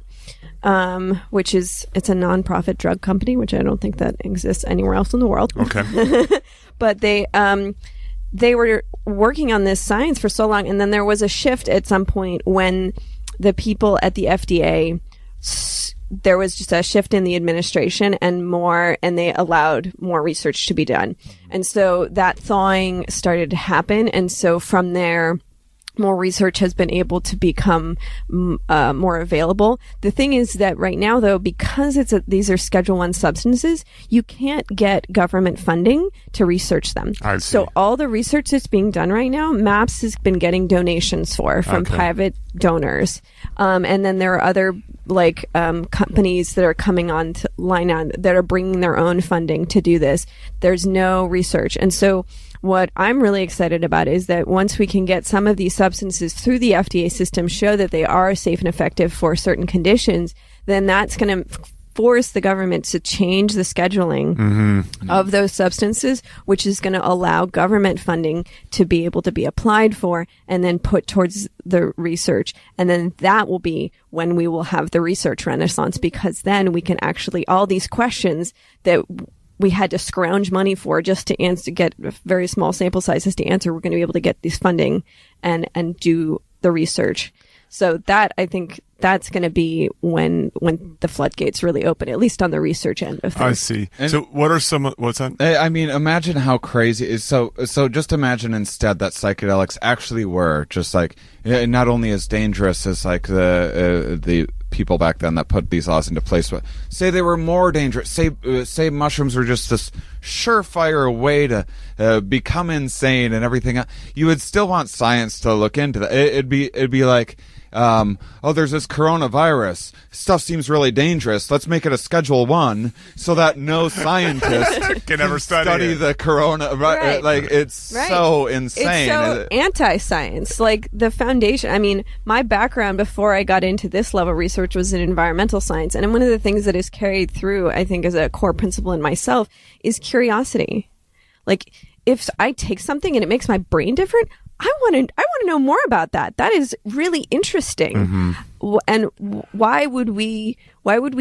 [SPEAKER 3] it's a nonprofit drug company, which I don't think that exists anywhere else in the world.
[SPEAKER 2] Okay.
[SPEAKER 3] But they were working on this science for so long, and then there was a shift at some point when the people at the FDA, there was just a shift in the administration and they allowed more research to be done. And so that thawing started to happen. And so from there, more research has been able to become more available. The thing is that right now, though, because these are Schedule 1 substances, you can't get government funding to research them.
[SPEAKER 2] I see.
[SPEAKER 3] So all the research that's being done right now, MAPS has been getting donations from private donors. And then there are other companies that are coming on to line on that are bringing their own funding to do this. There's no research. And so what I'm really excited about is that once we can get some of these substances through the FDA system, show that they are safe and effective for certain conditions, then that's going to force the government to change the scheduling of those substances, which is going to allow government funding to be able to be applied for and then put towards the research. And then that will be when we will have the research renaissance, because then we can actually, all these questions that we had to scrounge money for just to answer, get very small sample sizes to answer, we're going to be able to get this funding and do the research. So that, I think, that's going to be when the floodgates really open, at least on the research end of things.
[SPEAKER 2] I see. And so what are some, what's that?
[SPEAKER 4] I mean, imagine how crazy is so just imagine instead that psychedelics actually were just like, not only as dangerous as like the people back then that put these laws into place, but say they were more dangerous. Say mushrooms were just this surefire way to become insane and everything. You would still want science to look into that. It'd be like, there's this coronavirus. Stuff seems really dangerous. Let's make it a Schedule 1 so that no scientist
[SPEAKER 2] can ever study
[SPEAKER 4] the corona.
[SPEAKER 3] Right.
[SPEAKER 4] Like, it's so insane.
[SPEAKER 3] It's so anti-science. Like, the foundation, I mean, my background before I got into this level of research was in environmental science. And one of the things that is carried through, I think, as a core principle in myself is curiosity. Like, if I take something and it makes my brain different, I want to know more about that. That is really interesting. And why would we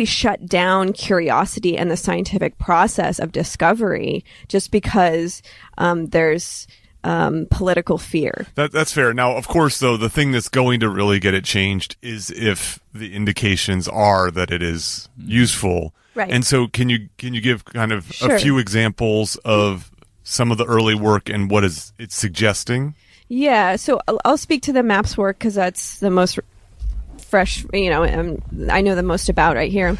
[SPEAKER 3] shut down curiosity and the scientific process of discovery just because there's political fear?
[SPEAKER 2] That's fair. Now, of course, though, the thing that's going to really get it changed is if the indications are that it is useful.
[SPEAKER 3] Right.
[SPEAKER 2] And so can you give kind of
[SPEAKER 3] Sure.
[SPEAKER 2] a few examples of some of the early work and what is it suggesting?
[SPEAKER 3] Yeah, so I'll speak to the MAPS work because that's the most fresh, I know the most about right here.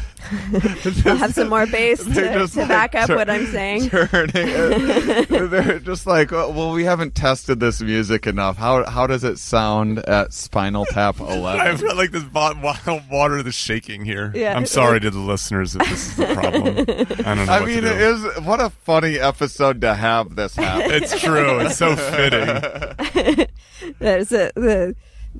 [SPEAKER 3] I'll have some more bass to back up what I'm saying.
[SPEAKER 4] They're just like, well, we haven't tested this music enough. How does it sound at Spinal Tap 11?
[SPEAKER 2] I've got like this wild water that's shaking here.
[SPEAKER 3] Yeah.
[SPEAKER 2] I'm sorry to the listeners if this is the problem. I don't know.
[SPEAKER 4] I mean, what a funny episode to have this happen.
[SPEAKER 2] It's true. It's so fitting.
[SPEAKER 3] There's the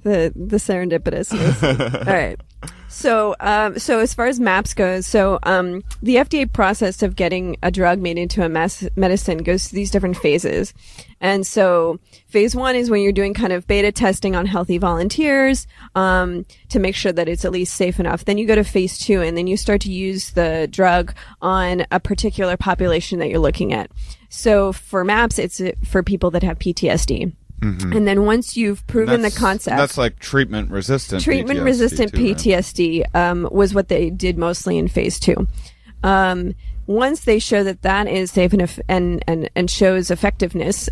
[SPEAKER 3] serendipitousness. All right. So as far as MAPS goes, the FDA process of getting a drug made into a medicine goes through these different phases. And so phase 1 is when you're doing kind of beta testing on healthy volunteers, to make sure that it's at least safe enough. Then you go to phase 2 and then you start to use the drug on a particular population that you're looking at. So for MAPS, it's for people that have PTSD. And then once you've proven the concept,
[SPEAKER 4] that's like treatment-resistant
[SPEAKER 3] PTSD was what they did mostly in phase 2. Once they show that is safe and shows effectiveness,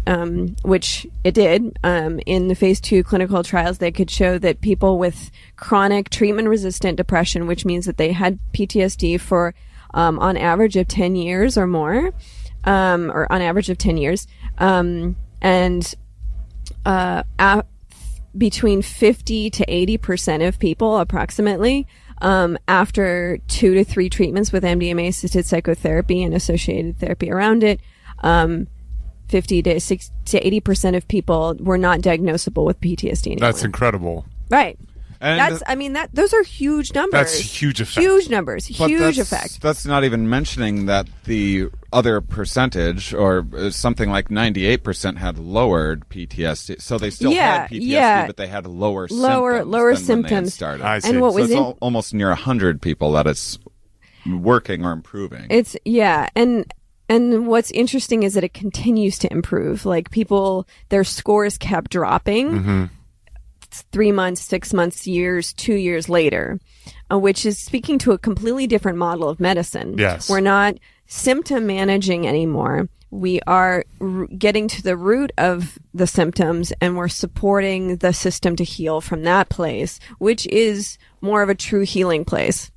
[SPEAKER 3] which it did in the phase 2 clinical trials, they could show that people with chronic treatment-resistant depression, which means that they had PTSD for on average of 10 years or more, or on average of 10 years, and between 50 to 80% of people, approximately, after 2 to 3 treatments with MDMA-assisted psychotherapy and associated therapy around it, 50 to 80% of people were not diagnosable with PTSD anymore.
[SPEAKER 2] That's incredible.
[SPEAKER 3] Right.
[SPEAKER 4] And
[SPEAKER 3] those are huge numbers.
[SPEAKER 2] That's huge effect.
[SPEAKER 3] Huge numbers. Huge effect.
[SPEAKER 4] That's not even mentioning that the other percentage, or something like 98%, had lowered PTSD. So they still had PTSD, but they had lower symptoms than when they had started.
[SPEAKER 2] I see.
[SPEAKER 3] And what was
[SPEAKER 4] it's almost near 100 people that it's working or improving.
[SPEAKER 3] And what's interesting is that it continues to improve. Like, people, their scores kept dropping. 3 months, 6 months, years, 2 years later, which is speaking to a completely different model of medicine.
[SPEAKER 2] Yes.
[SPEAKER 3] We're not symptom managing anymore. We are getting to the root of the symptoms, and we're supporting the system to heal from that place, which is more of a true healing place.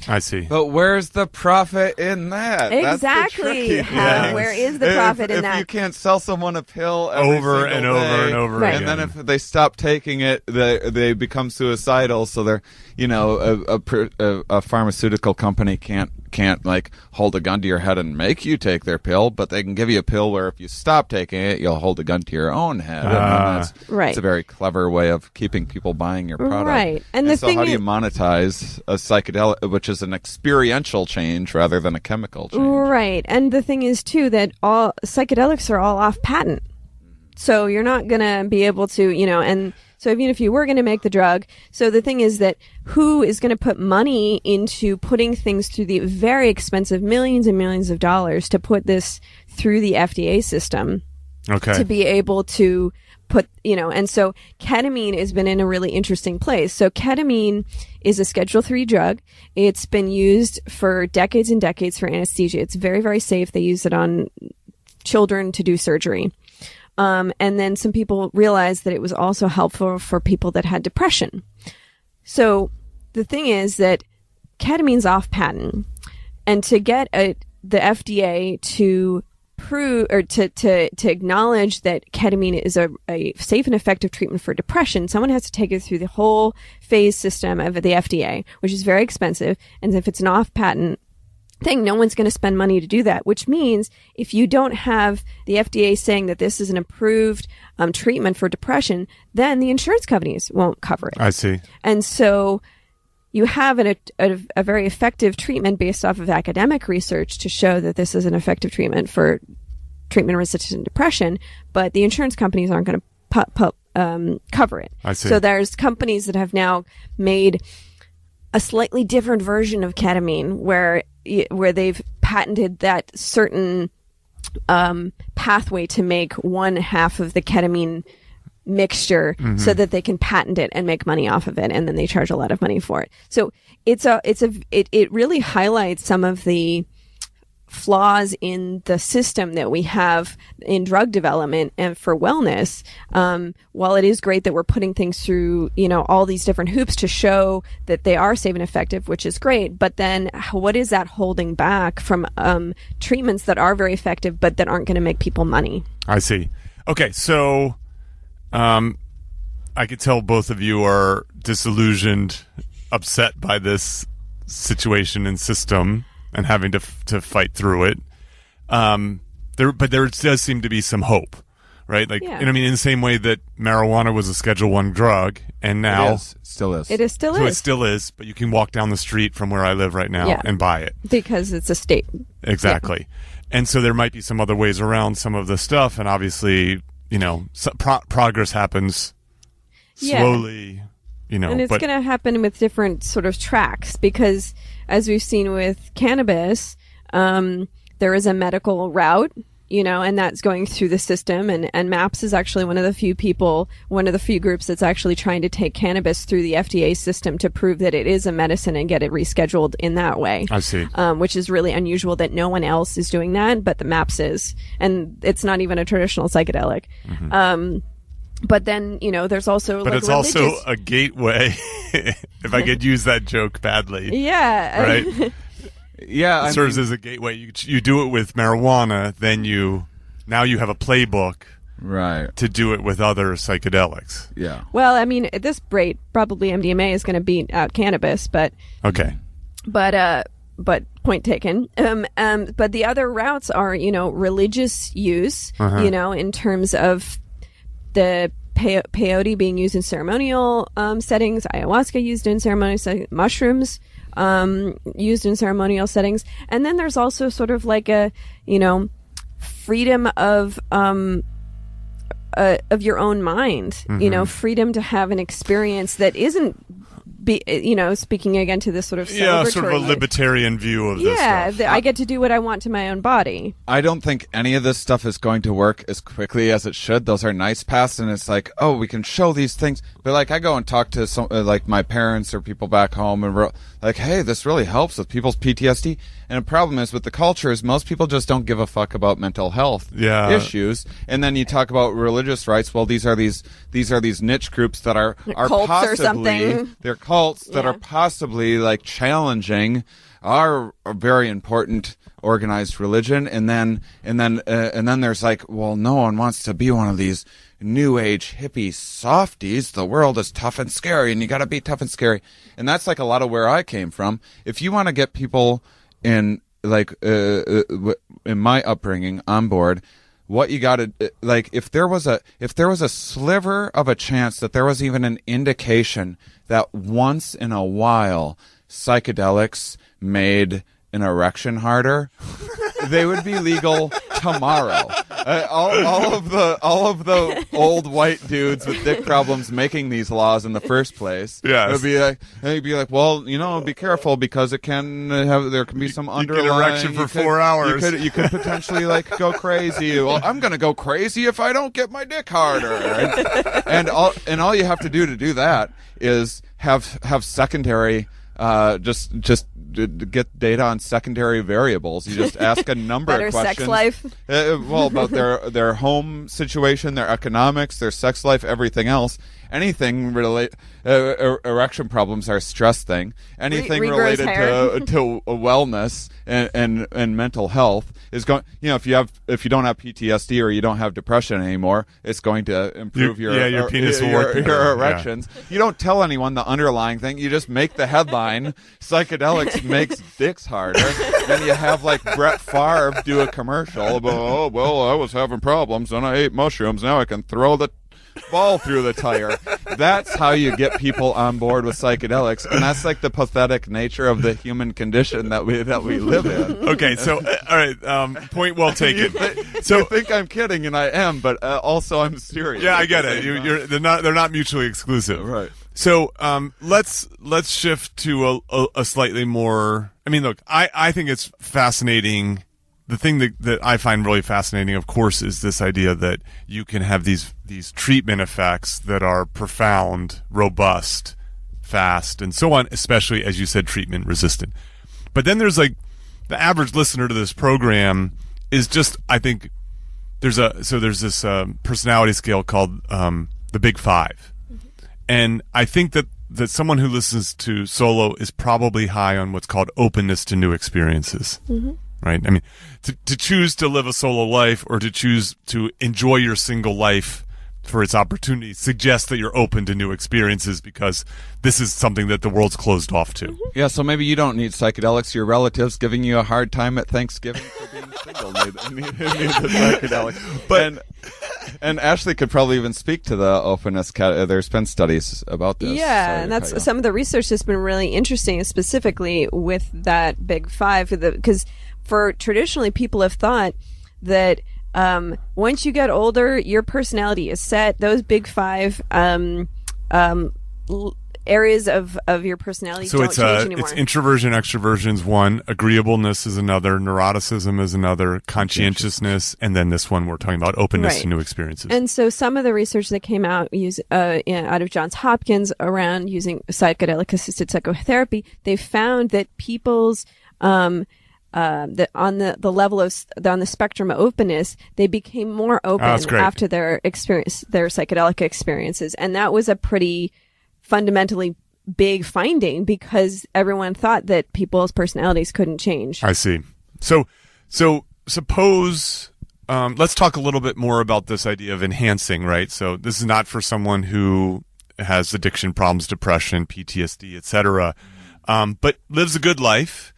[SPEAKER 2] I see.
[SPEAKER 4] But where's the profit in that?
[SPEAKER 3] Exactly.
[SPEAKER 4] That's the tricky thing.
[SPEAKER 3] Where is the profit in that?
[SPEAKER 4] If you can't sell someone a pill over
[SPEAKER 2] and over and over
[SPEAKER 3] Right.
[SPEAKER 2] again.
[SPEAKER 4] and then if they stop taking it, they become suicidal. So they're, a pharmaceutical company can't can't like hold a gun to your head and make you take their pill, but they can give you a pill where if you stop taking it, you'll hold a gun to your own head. It's a very clever way of keeping people buying your product.
[SPEAKER 3] Right. And
[SPEAKER 4] so how do you monetize a psychedelic, which is an experiential change rather than a chemical change?
[SPEAKER 3] Right. And the thing is, too, that all psychedelics are all off patent. So you're not going to be able to, and so even if you were going to make the drug, so the thing is that who is going to put money into putting things through the very expensive millions and millions of dollars to put this through the FDA system?
[SPEAKER 2] Okay.
[SPEAKER 3] To be able to put, and so ketamine has been in a really interesting place. So ketamine is a Schedule III drug. It's been used for decades and decades for anesthesia. It's very, very safe. They use it on children to do surgery. And then some people realized that it was also helpful for people that had depression. So the thing is that ketamine's off patent, and to get the FDA to prove or to acknowledge that ketamine is a safe and effective treatment for depression, someone has to take it through the whole phase system of the FDA, which is very expensive. And if it's an off patent thing, no one's going to spend money to do that, which means if you don't have the FDA saying that this is an approved treatment for depression, then the insurance companies won't cover it.
[SPEAKER 2] I see.
[SPEAKER 3] And so you have a very effective treatment based off of academic research to show that this is an effective treatment for treatment-resistant depression, but the insurance companies aren't going to cover it.
[SPEAKER 2] I see.
[SPEAKER 3] So there's companies that have now made a slightly different version of ketamine where they've patented that certain pathway to make one half of the ketamine mixture so that they can patent it and make money off of it, and then they charge a lot of money for it. So it really highlights some of the flaws in the system that we have in drug development and for wellness. While it is great that we're putting things through, all these different hoops to show that they are safe and effective, which is great, but then what is that holding back from treatments that are very effective but that aren't going to make people money?
[SPEAKER 2] I see. Okay, so I could tell both of you are disillusioned, upset by this situation and system, and having to fight through it. But there does seem to be some hope, right? Like,
[SPEAKER 3] yeah.
[SPEAKER 2] in the same way that marijuana was a Schedule I drug, and now
[SPEAKER 4] It still is.
[SPEAKER 3] It still is,
[SPEAKER 2] but you can walk down the street from where I live right now and buy it
[SPEAKER 3] because it's a state.
[SPEAKER 2] Exactly. Yeah. And so there might be some other ways around some of the stuff, and obviously, progress happens slowly.
[SPEAKER 3] And it's going to happen with different sort of tracks because, as we've seen with cannabis, there is a medical route, and that's going through the system. And MAPS is actually one of the few groups that's actually trying to take cannabis through the FDA system to prove that it is a medicine and get it rescheduled in that way.
[SPEAKER 2] I see.
[SPEAKER 3] Which is really unusual that no one else is doing that, but the MAPS is. And it's not even a traditional psychedelic. Mm-hmm. But then, there's also
[SPEAKER 2] but it's
[SPEAKER 3] religious...
[SPEAKER 2] also a gateway, if I could use that joke badly.
[SPEAKER 3] Yeah.
[SPEAKER 2] Right?
[SPEAKER 4] Yeah.
[SPEAKER 2] It serves as a gateway. You do it with marijuana, then you have a playbook
[SPEAKER 4] right
[SPEAKER 2] to do it with other psychedelics.
[SPEAKER 4] Yeah.
[SPEAKER 3] Well, at this rate, probably MDMA is going to beat out cannabis, but...
[SPEAKER 2] Okay.
[SPEAKER 3] But point taken. But the other routes are, religious use, in terms of the peyote being used in ceremonial settings, ayahuasca used in ceremonial settings, mushrooms used in ceremonial settings. And then there's also sort of like a, freedom of your own mind, freedom to have an experience that isn't speaking again to this sort of
[SPEAKER 2] sort of a libertarian view of this stuff.
[SPEAKER 3] I get to do what I want to my own body.
[SPEAKER 4] I don't think any of this stuff is going to work as quickly as it should. Those are nice paths, and it's like, oh, we can show these things. But like, I go and talk to some like my parents or people back home, and we're like, hey, this really helps with people's PTSD. And the problem is with the culture is most people just don't give a fuck about mental health issues. And then you talk about religious rights. Well, these are these niche groups that are
[SPEAKER 3] cults
[SPEAKER 4] possibly
[SPEAKER 3] or something.
[SPEAKER 4] They're cults that are possibly like challenging our very important organized religion. And then there's like, well, no one wants to be one of these new age hippie softies. The world is tough and scary, and you got to be tough and scary. And that's like a lot of where I came from. If you want to get people in my upbringing on board, what you got to like, if there was a sliver of a chance that there was even an indication that once in a while psychedelics made an erection harder, they would be legal tomorrow. All of the old white dudes with dick problems making these laws in the first place.
[SPEAKER 2] Yeah,
[SPEAKER 4] they'd be like, well, be careful because there can be some underlying
[SPEAKER 2] erection for 4 hours.
[SPEAKER 4] You could potentially go crazy. Well, I'm gonna go crazy if I don't get my dick harder. And all you have to do that is have secondary just get data on secondary variables. You just ask a number
[SPEAKER 3] Better
[SPEAKER 4] of questions.
[SPEAKER 3] sex life?
[SPEAKER 4] About their home situation, their economics, their sex life, everything else. Anything erection problems are a stress thing. Anything related to wellness and mental health is going. If you don't have PTSD or you don't have depression anymore, it's going to improve your
[SPEAKER 2] penis will
[SPEAKER 4] your
[SPEAKER 2] work.
[SPEAKER 4] erections. Yeah. You don't tell anyone the underlying thing. You just make the headline: psychedelics makes dicks harder. Then you have Brett Favre do a commercial about, oh well, I was having problems and I ate mushrooms. Now I can throw the ball through the tire. That's how you get people on board with psychedelics, and that's the pathetic nature of the human condition that we live in.
[SPEAKER 2] Okay, so all right, point well taken.
[SPEAKER 4] You think I'm kidding, and I am, but also I'm serious.
[SPEAKER 2] Yeah, I get it. They're not mutually exclusive,
[SPEAKER 4] right?
[SPEAKER 2] So let's shift to a slightly more. I mean, look, I think it's fascinating. The thing that I find really fascinating, of course, is this idea that you can have these treatment effects that are profound, robust, fast, and so on, especially, as you said, treatment resistant. But then there's the average listener to this program is just, I think, there's this personality scale called the Big Five. Mm-hmm. And I think that someone who listens to Solo is probably high on what's called openness to new experiences. Mm-hmm. Right? I mean, to choose to live a solo life or to choose to enjoy your single life for its opportunities suggests that you're open to new experiences because this is something that the world's closed off to. Mm-hmm.
[SPEAKER 4] Yeah, so maybe you don't need psychedelics. Your relatives giving you a hard time at Thanksgiving for being single need the psychedelics. And Ashley could probably even speak to the openness. There's been studies about this.
[SPEAKER 3] Yeah, and that's some of the research that's been really interesting, specifically with that Big Five, because for traditionally, people have thought that once you get older, your personality is set. Those Big Five areas of your personality don't change anymore.
[SPEAKER 2] It's introversion, extroversion is one, agreeableness is another, neuroticism is another, conscientiousness, and then this one we're talking about, openness to new experiences.
[SPEAKER 3] And so some of the research that came out out of Johns Hopkins around using psychedelic-assisted psychotherapy, they found that people's on the level of on the spectrum of openness, they became more open after their psychedelic experiences, and that was a pretty fundamentally big finding because everyone thought that people's personalities couldn't change.
[SPEAKER 2] I see. So suppose let's talk a little bit more about this idea of enhancing, right? So this is not for someone who has addiction problems, depression, PTSD, etc., but lives a good life.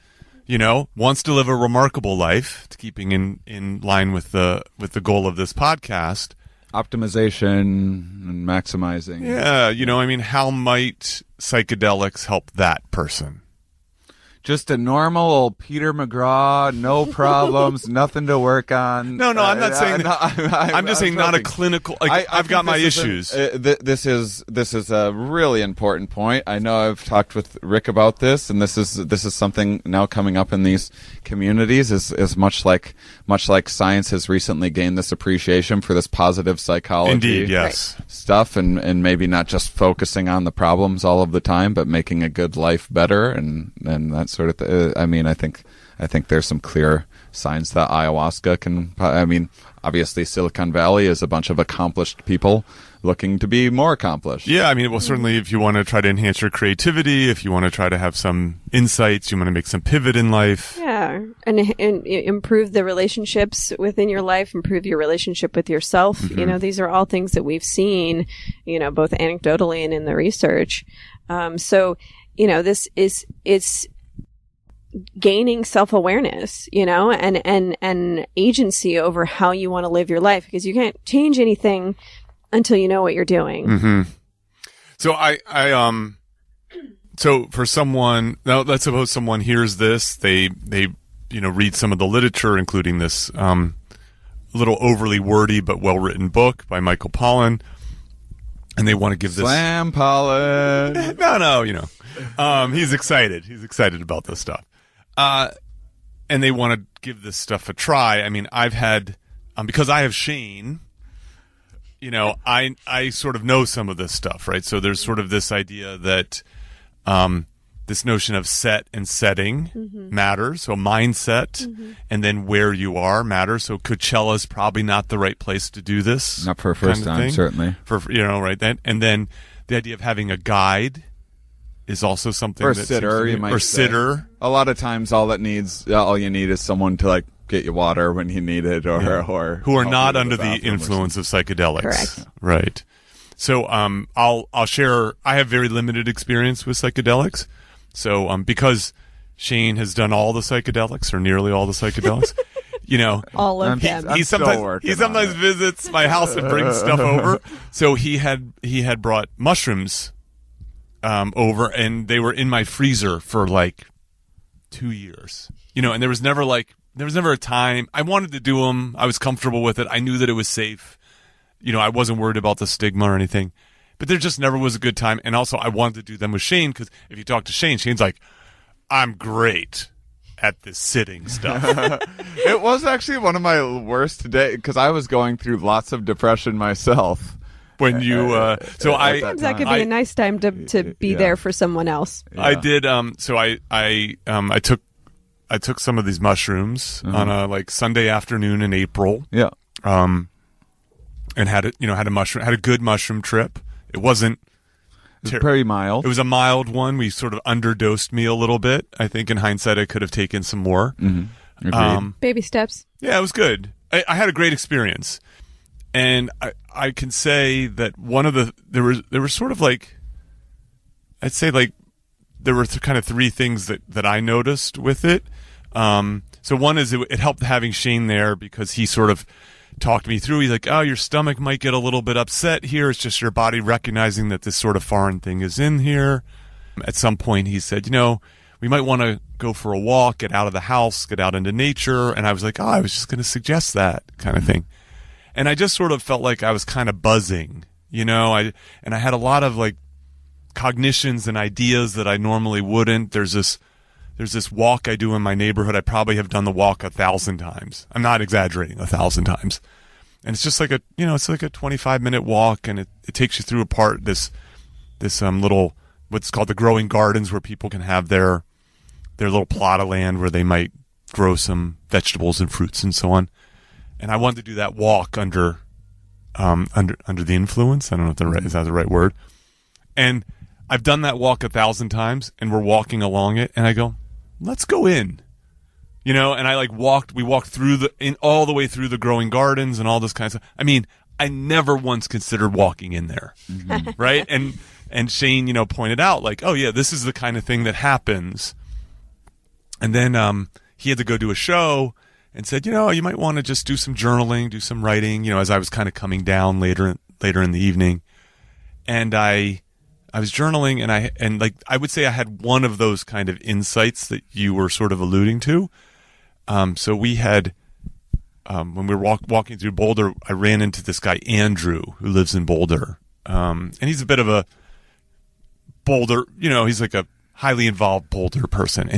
[SPEAKER 2] Wants to live a remarkable life, keeping in line with the goal of this podcast.
[SPEAKER 4] Optimization and maximizing.
[SPEAKER 2] Yeah, how might psychedelics help that person?
[SPEAKER 4] Just a normal old Peter McGraw, no problems, nothing to work on.
[SPEAKER 2] No, I'm not saying that. I'm just saying not a clinical. I've got my issues.
[SPEAKER 4] This is a really important point. I know I've talked with Rick about this, and this is something now coming up in these communities. Is much like science has recently gained this appreciation for this positive psychology.
[SPEAKER 2] Indeed, yes.
[SPEAKER 4] Stuff, and maybe not just focusing on the problems all of the time, but making a good life better, and that sort of I think there's some clear signs that ayahuasca can. Obviously Silicon Valley is a bunch of accomplished people looking to be more accomplished.
[SPEAKER 2] Yeah, certainly if you want to try to enhance your creativity, if you want to try to have some insights, you want to make some pivot in life.
[SPEAKER 3] Yeah, and improve the relationships within your life, improve your relationship with yourself.
[SPEAKER 2] Mm-hmm.
[SPEAKER 3] These are all things that we've seen, both anecdotally and in the research. This is gaining self-awareness, and agency over how you want to live your life, because you can't change anything until you know what you're doing.
[SPEAKER 2] Mm-hmm. So so for someone, now let's suppose someone hears this, they read some of the literature, including this little overly wordy but well-written book by Michael Pollan, and they want to give this...
[SPEAKER 4] Slam Pollan!
[SPEAKER 2] No, he's excited. He's excited about this stuff. And they want to give this stuff a try. I mean, I've had, because I have Shane, I sort of know some of this stuff, right? So there's sort of this idea that this notion of set and setting matters. So mindset and then where you are matters. So Coachella's probably not the right place to do this.
[SPEAKER 4] Not for a first time, certainly.
[SPEAKER 2] Right then. And then the idea of having a guide is also something.
[SPEAKER 4] Or a sitter, you might say. Sitter. A lot of times all you need is someone to get you water when you need it, or
[SPEAKER 2] who are not under the influence of psychedelics.
[SPEAKER 3] Correct.
[SPEAKER 2] Right. So I'll share. I have very limited experience with psychedelics. So because Shane has done all the psychedelics, or nearly all the psychedelics,
[SPEAKER 3] all of them.
[SPEAKER 2] He sometimes visits my house and brings stuff over. So he had brought mushrooms over, and they were in my freezer for 2 years. And there was never a time I wanted to do them. I was comfortable with it. I knew that it was safe. I wasn't worried about the stigma or anything. But there just never was a good time. And also, I wanted to do them with Shane, because if you talk to Shane, Shane's like, I'm great at this sitting stuff.
[SPEAKER 4] It was actually one of my worst days, because I was going through lots of depression myself.
[SPEAKER 2] When you,
[SPEAKER 3] sometimes that could be a nice time to be there for someone else.
[SPEAKER 2] Yeah. I did. I took some of these mushrooms on a Sunday afternoon in April.
[SPEAKER 4] Yeah.
[SPEAKER 2] And had a good mushroom trip. It wasn't
[SPEAKER 4] very mild.
[SPEAKER 2] It was a mild one. We sort of underdosed me a little bit. I think in hindsight I could have taken some more.
[SPEAKER 3] Baby steps.
[SPEAKER 2] Yeah, it was good. I had a great experience. And I can say that there were sort of I'd say there were kind of three things that I noticed with it. So one is it helped having Shane there, because he sort of talked me through. He's like, oh, your stomach might get a little bit upset here. It's just your body recognizing that this sort of foreign thing is in here. At some point he said, we might want to go for a walk, get out of the house, get out into nature. And I was like, I was just going to suggest that kind of thing. And I just sort of felt like I was kind of buzzing, I had a lot of cognitions and ideas that I normally wouldn't. There's this walk I do in my neighborhood. I probably have done the walk 1,000 times. I'm not exaggerating, 1,000 times. And it's just it's like a 25-minute walk, and it takes you through this little, what's called the growing gardens, where people can have their little plot of land where they might grow some vegetables and fruits and so on. And I wanted to do that walk under the influence. I don't know if is that the right word. And I've done that walk 1,000 times, and we're walking along it, and I go, let's go in, and I we walked through all the way through the growing gardens and all this kind of stuff. I mean, I never once considered walking in there. Right. And Shane, pointed out oh yeah, this is the kind of thing that happens. And then, he had to go do a show and said, you might want to just do some journaling, do some writing, as I was kind of coming down later in the evening. And I was journaling, and I would say I had one of those kind of insights that you were sort of alluding to. So we had, when we were walking through Boulder, I ran into this guy, Andrew, who lives in Boulder. And he's a bit of a Boulder, he's like a highly involved Boulder person.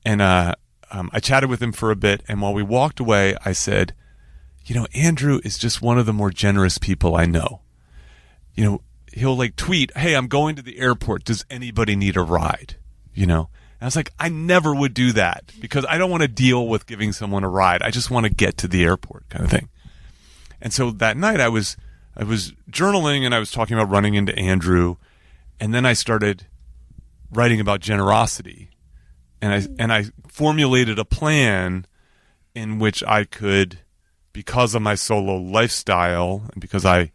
[SPEAKER 2] And I chatted with him for a bit, and while we walked away, I said, Andrew is just one of the more generous people I know. He'll tweet, hey, I'm going to the airport. Does anybody need a ride? And I was like, I never would do that, because I don't want to deal with giving someone a ride. I just want to get to the airport, kind of thing. And so that night I was journaling, and I was talking about running into Andrew, and then I started writing about generosity, and I formulated a plan in which I could, because of my solo lifestyle, and because I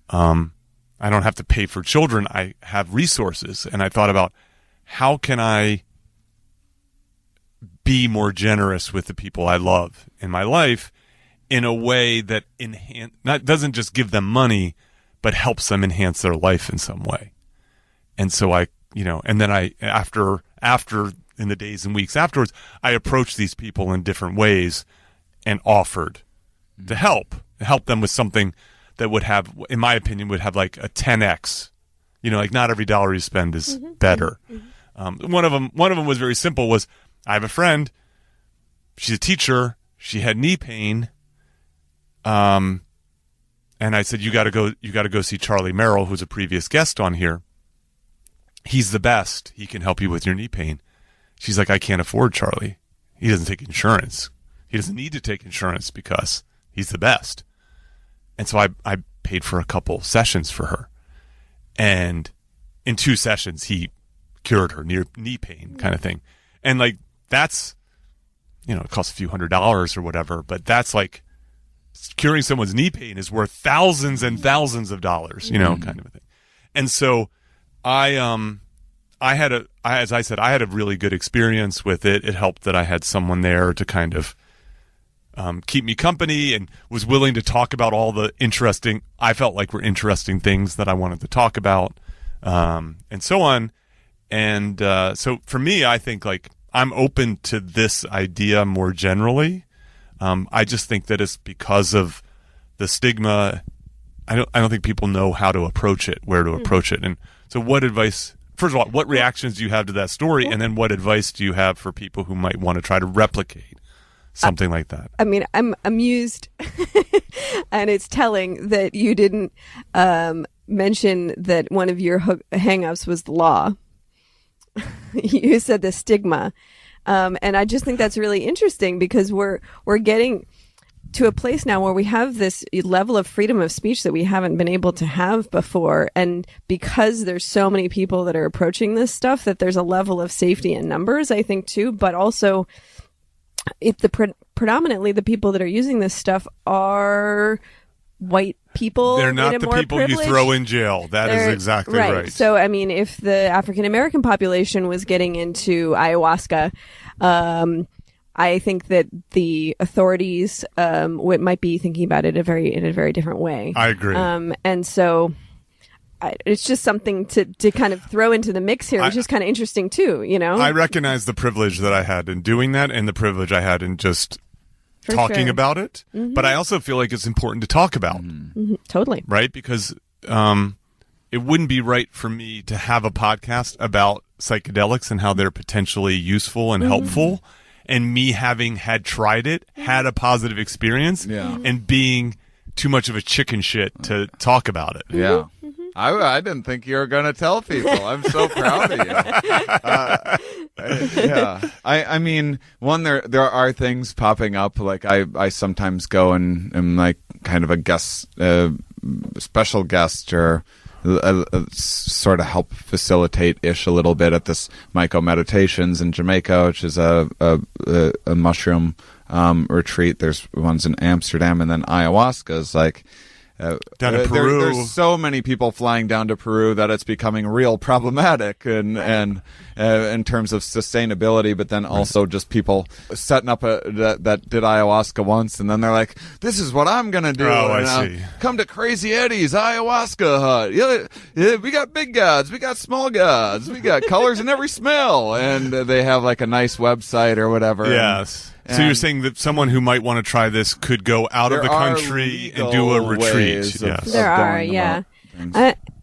[SPEAKER 2] don't have to pay for children, I have resources. And I thought about, how can I be more generous with the people I love in my life in a way that doesn't just give them money, but helps them enhance their life in some way. And so and then after in the days and weeks afterwards, I approached these people in different ways and offered to help them with something that would have, in my opinion, would have like a 10x. Like not every dollar you spend is better. One of them was very simple. Was I have a friend, she's a teacher, she had knee pain, and I said, you got to go see Charlie Merrill, who's a previous guest on here. He's the best. He can help you with your knee pain. She's like, I can't afford Charlie. He doesn't take insurance. He doesn't need to take insurance because he's the best. And so I paid for a couple sessions for her. And in 2 sessions, he cured her knee pain kind of thing. And like, that's, it costs a few $100s or whatever, but that's like, curing someone's knee pain is worth thousands and thousands of dollars, kind of a thing. And so as I said, I had a really good experience with it. It helped that I had someone there to kind of keep me company and was willing to talk about all the I felt like were interesting things that I wanted to talk about, and so on. And so for me, I think like I'm open to this idea more generally. I just think that it's because of the stigma. I don't think people know how to approach it, where to approach it. And so what advice, first of all, what reactions do you have to that story? And then what advice do you have for people who might want to try to replicate something like that?
[SPEAKER 3] I mean, I'm amused and it's telling that you didn't mention that one of your hang-ups was the law. You said the stigma. And I just think that's really interesting because we're getting to a place now where we have this level of freedom of speech that we haven't been able to have before. And because there's so many people that are approaching this stuff, that there's a level of safety in numbers, I think, too. But also, predominantly the people that are using this stuff are white people.
[SPEAKER 2] They're not the people you throw in jail. That is exactly right.
[SPEAKER 3] So, I mean, if the African American population was getting into ayahuasca, I think that the authorities might be thinking about it in a very different way.
[SPEAKER 2] I agree.
[SPEAKER 3] And so it's just something to kind of throw into the mix here, which is kind of interesting too, I
[SPEAKER 2] recognize the privilege that I had in doing that and the privilege I had in just talking about it. Mm-hmm. But I also feel like it's important to talk about.
[SPEAKER 3] Mm-hmm. Totally.
[SPEAKER 2] Right? Because it wouldn't be right for me to have a podcast about psychedelics and how they're potentially useful and helpful, and me having had tried it, had a positive experience, and being too much of a chicken shit to talk about it.
[SPEAKER 4] Yeah. I didn't think you were going to tell people. I'm so proud of you. Yeah. I mean, there are things popping up. Like I sometimes go and am like kind of a guest, special guest, or sort of help facilitate-ish a little bit at this Myco Meditations in Jamaica, which is a mushroom retreat. There's ones in Amsterdam, and then ayahuasca is like
[SPEAKER 2] down in Peru.
[SPEAKER 4] There's so many people flying down to Peru that it's becoming real problematic, and in terms of sustainability, but then also just people setting up that did ayahuasca once, and then they're like, "This is what I'm gonna do."
[SPEAKER 2] Oh, I see.
[SPEAKER 4] Come to Crazy Eddie's ayahuasca hut. Yeah, we got big gods, we got small gods, we got colors in every smell, and they have like a nice website or whatever.
[SPEAKER 2] Yes. So you're saying that someone who might want to try this could go out of the country and do a retreat? Yes.
[SPEAKER 3] There are, yeah.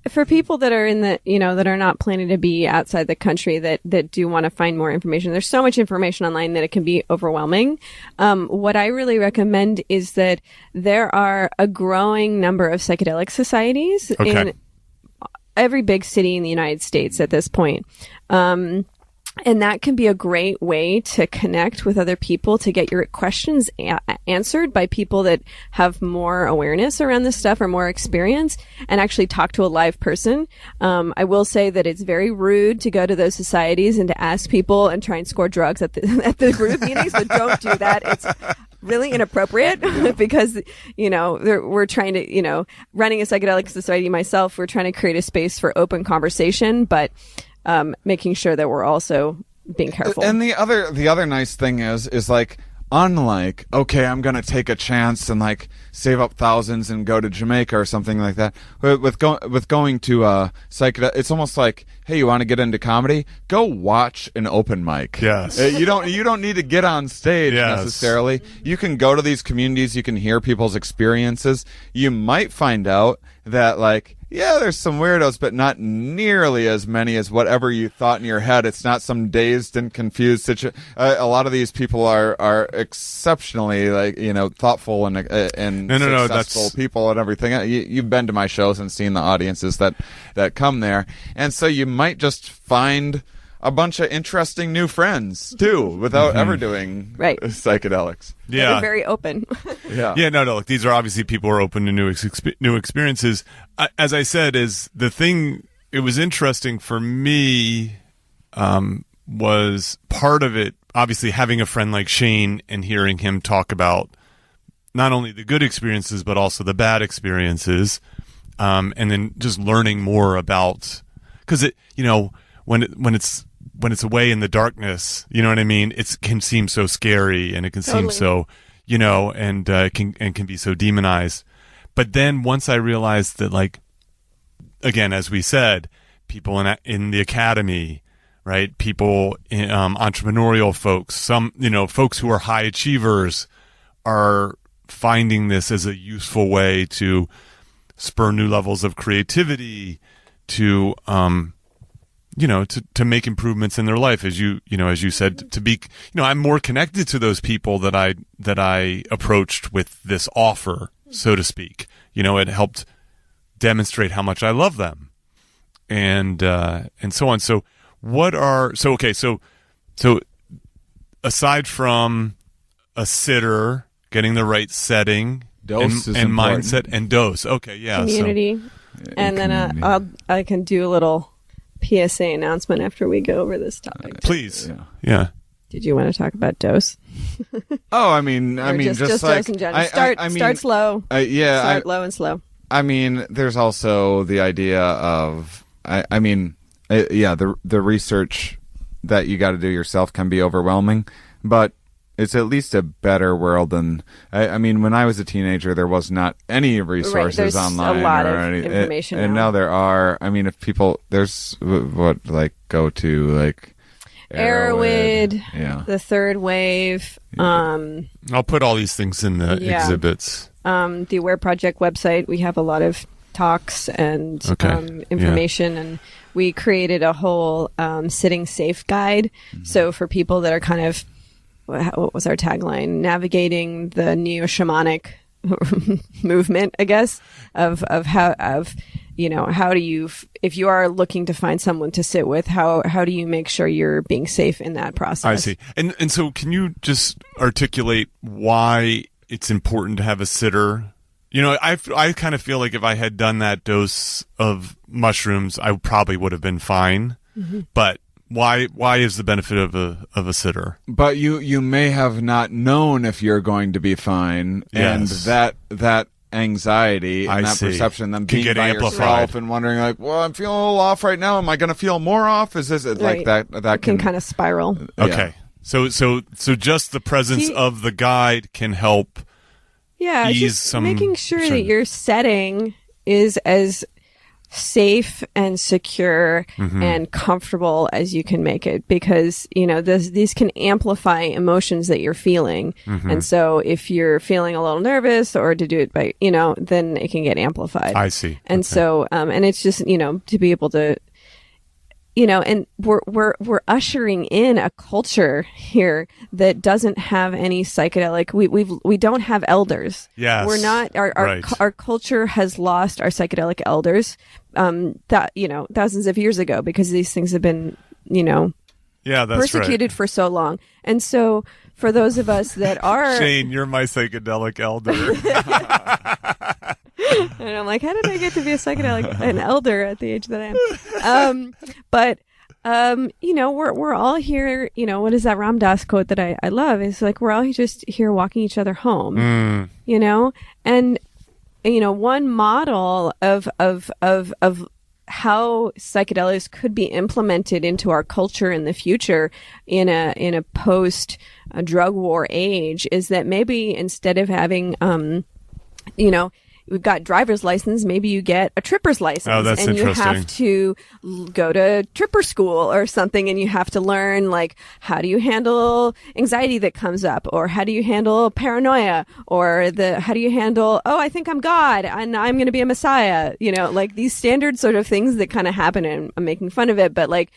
[SPEAKER 3] For people that are that are not planning to be outside the country, that do want to find more information, there's so much information online that it can be overwhelming. What I really recommend is that there are a growing number of psychedelic societies in every big city in the United States at this point. And that can be a great way to connect with other people, to get your questions answered by people that have more awareness around this stuff or more experience, and actually talk to a live person. I will say that it's very rude to go to those societies and to ask people and try and score drugs at the group meetings, so don't do that. It's really inappropriate because, we're trying to, running a psychedelic society myself, we're trying to create a space for open conversation, but making sure that we're also being careful.
[SPEAKER 4] And the other nice thing is like, unlike, okay, I'm going to take a chance and like save up thousands and go to Jamaica or something like that. With going to psychedelic, it's almost like, hey, you want to get into comedy? Go watch an open mic.
[SPEAKER 2] Yes.
[SPEAKER 4] You don't need to get on stage necessarily. You can go to these communities. You can hear people's experiences. You might find out that like, yeah, there's some weirdos, but not nearly as many as whatever you thought in your head. It's not some dazed and confused situation. A lot of these people are exceptionally like, thoughtful and successful people and everything. You've been to my shows and seen the audiences that come there, and so you might just find a bunch of interesting new friends too, without ever doing psychedelics.
[SPEAKER 3] Yeah, they're very open.
[SPEAKER 2] Yeah. No. Look, these are obviously people who are open to new experiences. As I said, is the thing. It was interesting for me. Was part of it obviously having a friend like Shane and hearing him talk about not only the good experiences but also the bad experiences, and then just learning more about, because it when it's away in the darkness, you know what I mean? It can seem so scary, and it can seem so, and can be so demonized. But then once I realized that, like, again, as we said, people in the academy, right? People, entrepreneurial folks, some, folks who are high achievers are finding this as a useful way to spur new levels of creativity, to make improvements in their life, as you said, to be, I'm more connected to those people that I approached with this offer, so to speak. It helped demonstrate how much I love them, and so on. So so aside from a sitter, getting the right setting,
[SPEAKER 4] dose
[SPEAKER 2] and
[SPEAKER 4] important.
[SPEAKER 2] Mindset and dose. Okay. Yeah.
[SPEAKER 3] Community. And then I can do a little PSA announcement after we go over this topic.
[SPEAKER 2] Please. Yeah.
[SPEAKER 3] Did you want to talk about dose?
[SPEAKER 4] I mean, just like,
[SPEAKER 3] dose in general. Start slow. Start low and slow.
[SPEAKER 4] I mean, there's also the idea of, the research that you got to do yourself can be overwhelming, but it's at least a better world than, when I was a teenager, there was not any resources online.
[SPEAKER 3] A lot of information
[SPEAKER 4] and now there are. If people, there's go to like
[SPEAKER 3] Arrowhead, the Third Wave.
[SPEAKER 2] I'll put all these things in the exhibits.
[SPEAKER 3] The Aware Project website, we have a lot of talks and information, and we created a whole sitting safe guide. Mm-hmm. So for people that are kind of, what was our tagline? Navigating the neo-shamanic movement, I guess, of how do you, if you are looking to find someone to sit with, how do you make sure you're being safe in that process?
[SPEAKER 2] I see. And so can you just articulate why it's important to have a sitter? I kind of feel like if I had done that dose of mushrooms, I probably would have been fine. Mm-hmm. But why is the benefit of a sitter?
[SPEAKER 4] But you may have not known if you're going to be fine,
[SPEAKER 2] yes.
[SPEAKER 4] And that anxiety and perception, then being
[SPEAKER 2] get
[SPEAKER 4] by
[SPEAKER 2] amplified.
[SPEAKER 4] Yourself and wondering like, well, I'm feeling a little off right now. Am I going to feel more off? Is this like that? That
[SPEAKER 3] can kind of spiral.
[SPEAKER 2] Okay, so just the presence of the guide can help.
[SPEAKER 3] Yeah,
[SPEAKER 2] ease
[SPEAKER 3] just
[SPEAKER 2] some
[SPEAKER 3] making sure that your setting is as safe and secure and comfortable as you can make it, because these can amplify emotions that you're feeling, and so if you're feeling a little nervous or to do it by then it can get amplified.
[SPEAKER 2] I see.
[SPEAKER 3] And so and it's just to be able to and we're ushering in a culture here that doesn't have any psychedelic. We don't have elders.
[SPEAKER 2] Yes,
[SPEAKER 3] we're not. Our culture has lost our psychedelic elders. Thousands of years ago, because these things have been
[SPEAKER 2] that's
[SPEAKER 3] persecuted for so long. And so for those of us that are
[SPEAKER 2] Shane, you're my psychedelic elder.
[SPEAKER 3] And I'm like, how did I get to be an elder at the age that I am? But we're all here. What is that Ram Dass quote that I love? It's like, we're all just here walking each other home. And one model of how psychedelics could be implemented into our culture in the future in a post drug war age is that maybe instead of having, we've got driver's license, maybe you get a tripper's license.
[SPEAKER 2] Oh, that's
[SPEAKER 3] and
[SPEAKER 2] interesting.
[SPEAKER 3] you have to go to tripper school or something, and you have to learn, like, how do you handle anxiety that comes up, or how do you handle paranoia, or how do you handle, oh, I think I'm God and I'm going to be a messiah, like these standard sort of things that kind of happen, and I'm making fun of it, but like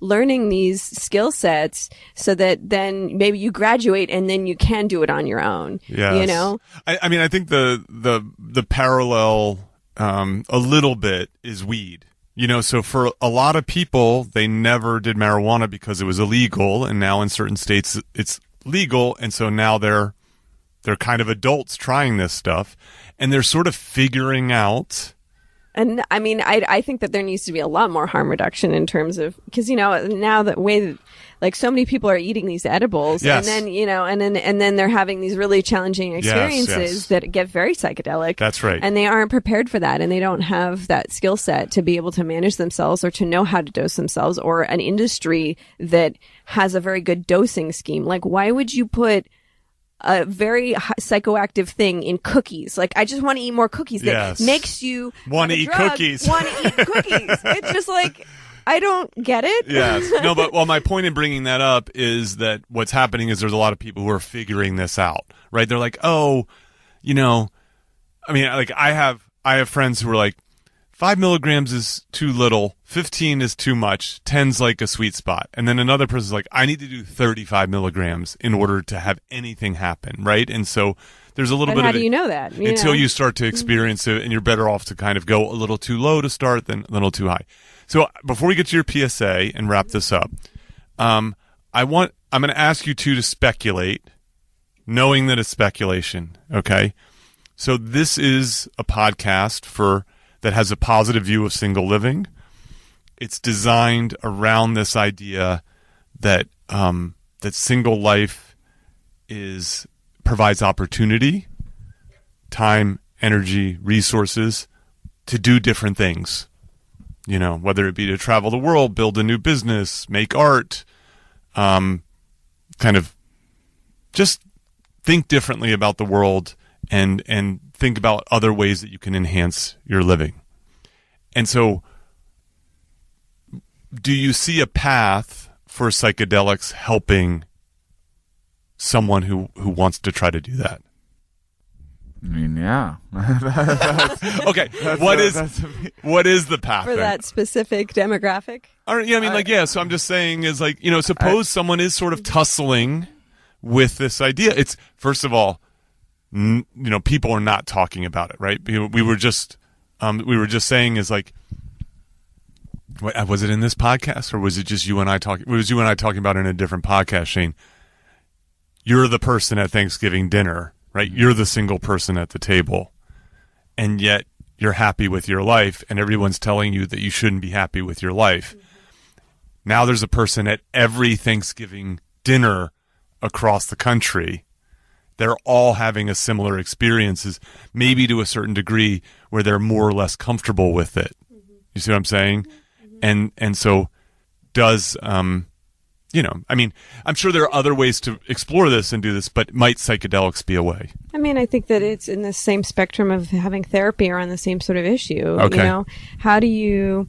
[SPEAKER 3] learning these skill sets so that then maybe you graduate and then you can do it on your own.
[SPEAKER 2] Yes. I mean, I think the parallel a little bit is weed. So for a lot of people, they never did marijuana because it was illegal, and now in certain states it's legal, and so now they're kind of adults trying this stuff, and they're sort of figuring out.
[SPEAKER 3] And I mean, I think that there needs to be a lot more harm reduction in terms of, because, now the way that, like, so many people are eating these edibles,
[SPEAKER 2] yes.
[SPEAKER 3] and then, and then they're having these really challenging experiences that get very psychedelic.
[SPEAKER 2] That's right.
[SPEAKER 3] And they aren't prepared for that, and they don't have that skill set to be able to manage themselves or to know how to dose themselves, or an industry that has a very good dosing scheme. Like, why would you put a very psychoactive thing in cookies? Like, I just want to eat more cookies. That makes you
[SPEAKER 2] want to eat cookies.
[SPEAKER 3] Want to eat cookies. It's just like, I don't get it.
[SPEAKER 2] Yes. No, but my point in bringing that up is that what's happening is there's a lot of people who are figuring this out, right? They're like, oh, I mean, like I have friends who are like, 5 milligrams is too little, 15 is too much, 10's like a sweet spot. And then another person's like, I need to do 35 milligrams in order to have anything happen, right? And so there's a little bit of it.
[SPEAKER 3] How do you know that?
[SPEAKER 2] Until you start to experience it, and you're better off to kind of go a little too low to start than a little too high. So before we get to your PSA and wrap this up, I'm going to ask you two to speculate, knowing that it's speculation, okay? So this is a podcast that has a positive view of single living. It's designed around this idea that that single life provides opportunity, time, energy, resources to do different things. Whether it be to travel the world, build a new business, make art, kind of just think differently about the world and think about other ways that you can enhance your living. And so, do you see a path for psychedelics helping someone who wants to try to do that?
[SPEAKER 4] I mean, yeah.
[SPEAKER 2] Okay, what is the path
[SPEAKER 3] for that specific demographic?
[SPEAKER 2] So I'm just saying is like, suppose someone is sort of tussling with this idea. It's, first of all, people are not talking about it, right? We were just saying is like, was it in this podcast or was it just you and I talking? It was you and I talking about it in a different podcast, Shane. You're the person at Thanksgiving dinner, right? You're the single person at the table, and yet you're happy with your life, and everyone's telling you that you shouldn't be happy with your life. Mm-hmm. Now there's a person at every Thanksgiving dinner across the country. They're all having a similar experiences, maybe to a certain degree where they're more or less comfortable with it. Mm-hmm. You see what I'm saying? Mm-hmm. And so does, I'm sure there are other ways to explore this and do this, but might psychedelics be a way? I
[SPEAKER 3] mean, I think that it's in the same spectrum of having therapy around the same sort of issue.
[SPEAKER 2] Okay.
[SPEAKER 3] How do you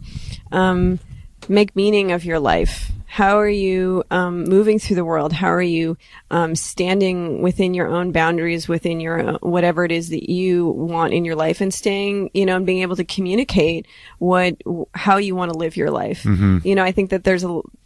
[SPEAKER 3] make meaning of your life? How are you moving through the world? How are you standing within your own boundaries, within your whatever it is that you want in your life, and staying, and being able to communicate how you want to live your life? Mm-hmm. I think that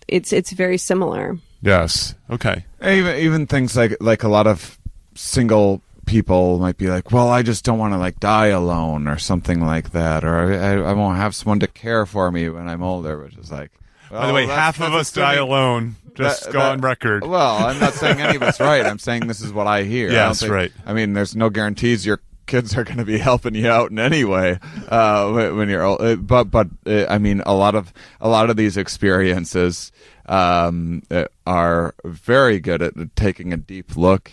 [SPEAKER 3] it's very similar.
[SPEAKER 2] Yes. Okay.
[SPEAKER 4] Even things like a lot of single people might be like, well, I just don't want to like die alone or something like that, or I won't have someone to care for me when I'm older, which is like.
[SPEAKER 2] By the way, half of us die alone. Just go on record.
[SPEAKER 4] Well, I'm not saying any of it's right. I'm saying this is what I hear.
[SPEAKER 2] Yes, right.
[SPEAKER 4] I mean, there's no guarantees your kids are going to be helping you out in any way when you're old. But I mean, a lot of these experiences are very good at taking a deep look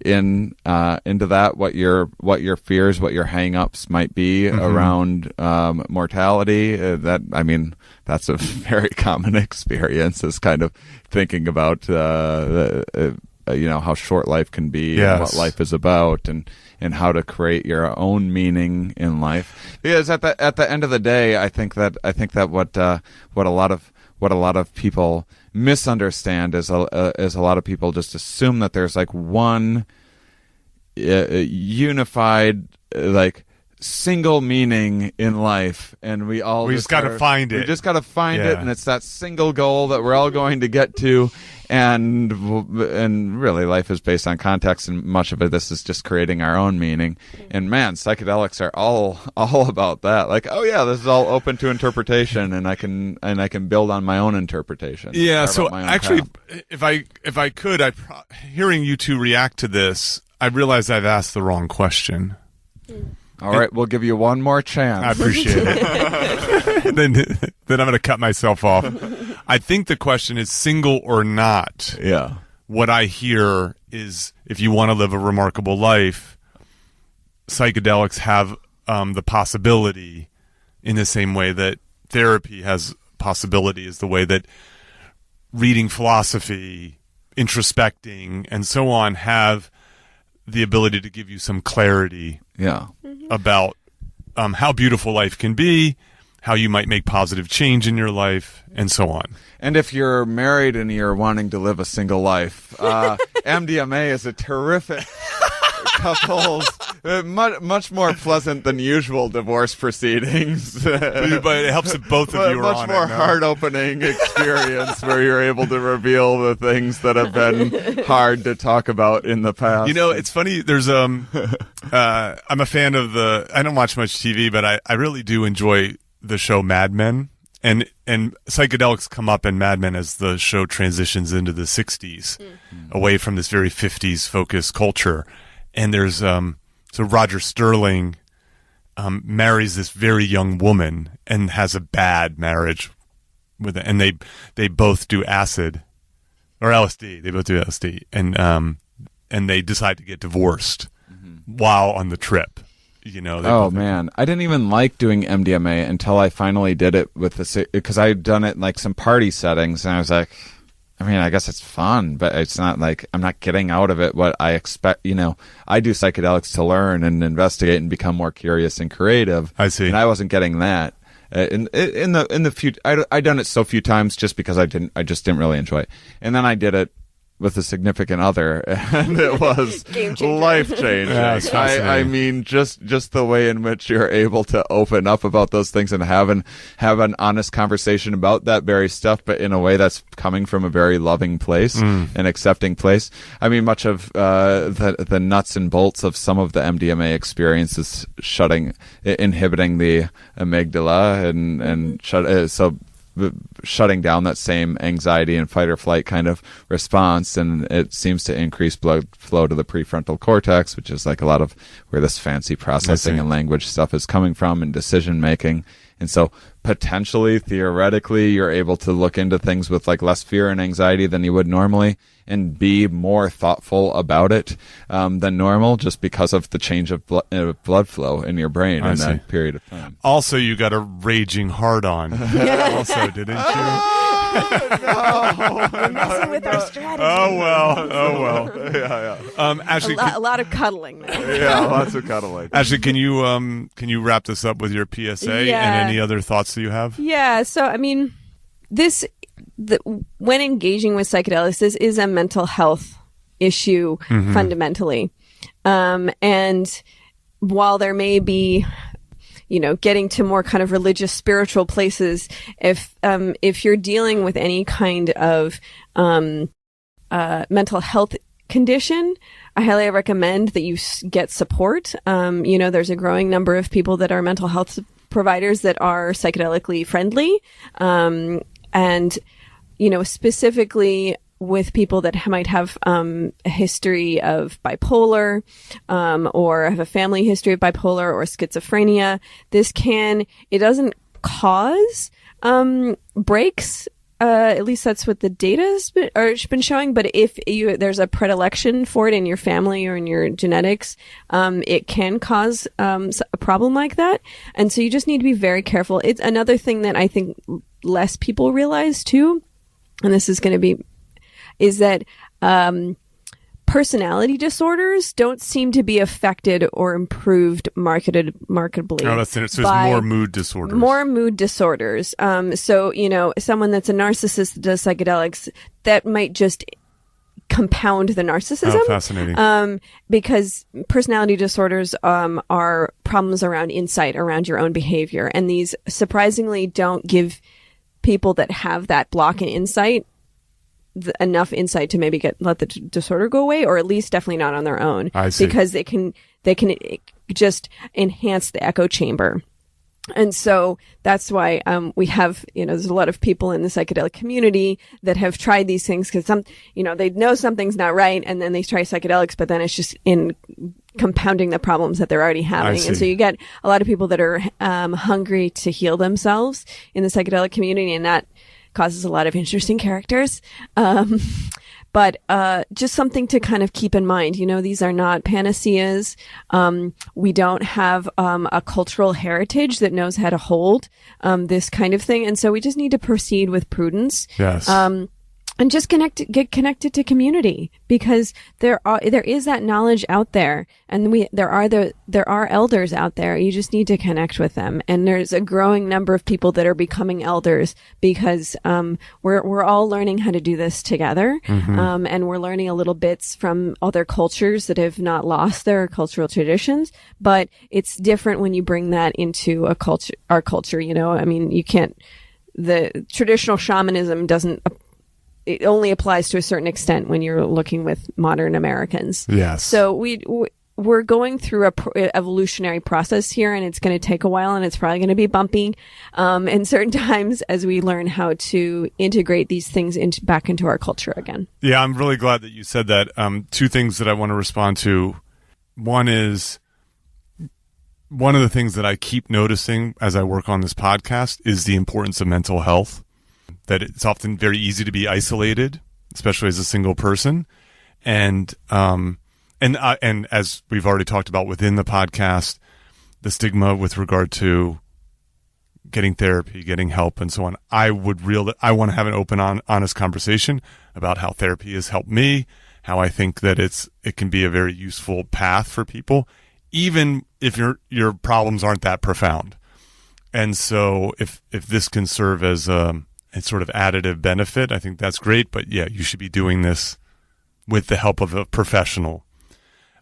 [SPEAKER 4] into that, what your fears, what your hang-ups might be around mortality. That's a very common experience, is kind of thinking about how short life can be, and what life is about, and how to create your own meaning in life. Because at the end of the day, I think that what a lot of people misunderstand is a lot of people just assume that there's like one unified single meaning in life, and we just got to find it. We just got to find it, and it's that single goal that we're all going to get to. And really, life is based on context, and much of this is just creating our own meaning. And man, psychedelics are all about that. Like, oh yeah, this is all open to interpretation, and I can build on my own interpretation.
[SPEAKER 2] Yeah. So actually, if I could, hearing you two react to this, I realize I've asked the wrong question.
[SPEAKER 4] All right, we'll give you one more chance.
[SPEAKER 2] I appreciate it. then I'm going to cut myself off. I think the question is single or not.
[SPEAKER 4] Yeah.
[SPEAKER 2] What I hear is, if you want to live a remarkable life, psychedelics have the possibility, in the same way that therapy has possibility, is the way that reading philosophy, introspecting, and so on have the ability to give you some clarity about how beautiful life can be, how you might make positive change in your life, and so on.
[SPEAKER 4] And if you're married and you're wanting to live a single life, MDMA is a terrific couples, much more pleasant than usual divorce proceedings.
[SPEAKER 2] But it helps if both of you are
[SPEAKER 4] much more heart-opening experience where you're able to reveal the things that have been hard to talk about in the past.
[SPEAKER 2] You know, it's funny. There's I'm a fan of I don't watch much TV, but I really do enjoy the show Mad Men. And psychedelics come up in Mad Men as the show transitions into the 60s, away from this very 50s focused culture. And there's so Roger Sterling marries this very young woman and has a bad marriage with it, and they both do acid or LSD. They both do LSD, and they decide to get divorced while on the trip. You know.
[SPEAKER 4] Man, I didn't even like doing MDMA until I finally did it because I'd done it in like some party settings, and I was like, I mean, I guess it's fun, but it's not like I'm not getting out of it what I expect. You know, I do psychedelics to learn and investigate and become more curious and creative.
[SPEAKER 2] I see,
[SPEAKER 4] and I wasn't getting that. In the few, I done it so few times just because I just didn't really enjoy it, and then I did it with a significant other, and it was life-changing.
[SPEAKER 2] Yeah,
[SPEAKER 4] I mean, just the way in which you're able to open up about those things and have an honest conversation about that very stuff, but in a way that's coming from a very loving place, an accepting place. I mean, much of the nuts and bolts of some of the MDMA experience is inhibiting the amygdala and shutting down that same anxiety and fight or flight kind of response, and it seems to increase blood flow to the prefrontal cortex, which is like a lot of where this fancy processing and language stuff is coming from, and decision making. And so potentially, theoretically, you're able to look into things with like less fear and anxiety than you would normally, and be more thoughtful about it than normal, just because of the change of blood flow in your brain in that period of time.
[SPEAKER 2] Also, you got a raging hard-on. Also, didn't you?
[SPEAKER 3] No. We're messing with our strategy.
[SPEAKER 2] Oh well. Yeah. Ashley,
[SPEAKER 3] a lot of cuddling there.
[SPEAKER 4] Yeah, lots of cuddling.
[SPEAKER 2] Ashley, can you wrap this up with your PSA and any other thoughts that you have?
[SPEAKER 3] Yeah. So, I mean, when engaging with psychedelics, this is a mental health issue fundamentally. And while there may be, getting to more kind of religious, spiritual places, if you're dealing with any kind of mental health condition, I highly recommend that you get support. There's a growing number of people that are mental health providers that are psychedelically friendly. And specifically with people that might have a history of bipolar, or have a family history of bipolar or schizophrenia, it doesn't cause breaks at least that's what the data has been showing. But if there's a predilection for it in your family or in your genetics, it can cause a problem like that. And so you just need to be very careful. It's another thing that I think less people realize too, and this is is that personality disorders don't seem to be affected or improved markedly.
[SPEAKER 2] Oh, that's it. So it's more mood disorders.
[SPEAKER 3] More mood disorders. So, someone that's a narcissist that does psychedelics, that might just compound the narcissism.
[SPEAKER 2] Oh, fascinating.
[SPEAKER 3] Because personality disorders are problems around insight, around your own behavior. And these surprisingly don't give people that have that block in insight enough insight to maybe let the disorder go away, or at least definitely not on their own.
[SPEAKER 2] I see.
[SPEAKER 3] Because they can just enhance the echo chamber. And so that's why we have, there's a lot of people in the psychedelic community that have tried these things because they know something's not right, and then they try psychedelics, but then it's just in compounding the problems that they're already having. And so you get a lot of people that are hungry to heal themselves in the psychedelic community, and that causes a lot of interesting characters. But just something to kind of keep in mind. These are not panaceas. We don't have a cultural heritage that knows how to hold this kind of thing. And so we just need to proceed with prudence.
[SPEAKER 2] Yes.
[SPEAKER 3] And just get connected to community, because there is that knowledge out there, and there are elders out there. You just need to connect with them. And there's a growing number of people that are becoming elders because we're all learning how to do this together. Mm-hmm. And we're learning a little bits from other cultures that have not lost their cultural traditions, but it's different when you bring that into our culture. I mean, you can't, the traditional shamanism it only applies to a certain extent when you're looking with modern Americans.
[SPEAKER 2] Yes.
[SPEAKER 3] So we're going through a evolutionary process here, and it's going to take a while, and it's probably going to be bumpy. And certain times as we learn how to integrate these things back into our culture again.
[SPEAKER 2] Yeah, I'm really glad that you said that. Two things that I want to respond to. One is, one of the things that I keep noticing as I work on this podcast is the importance of mental health. That it's often very easy to be isolated, especially as a single person. And as we've already talked about within the podcast, the stigma with regard to getting therapy, getting help, and so on. I want to have an open, honest conversation about how therapy has helped me, how I think that it can be a very useful path for people, even if your problems aren't that profound. And so if this can serve as a sort of additive benefit, I think that's great. But yeah, you should be doing this with the help of a professional.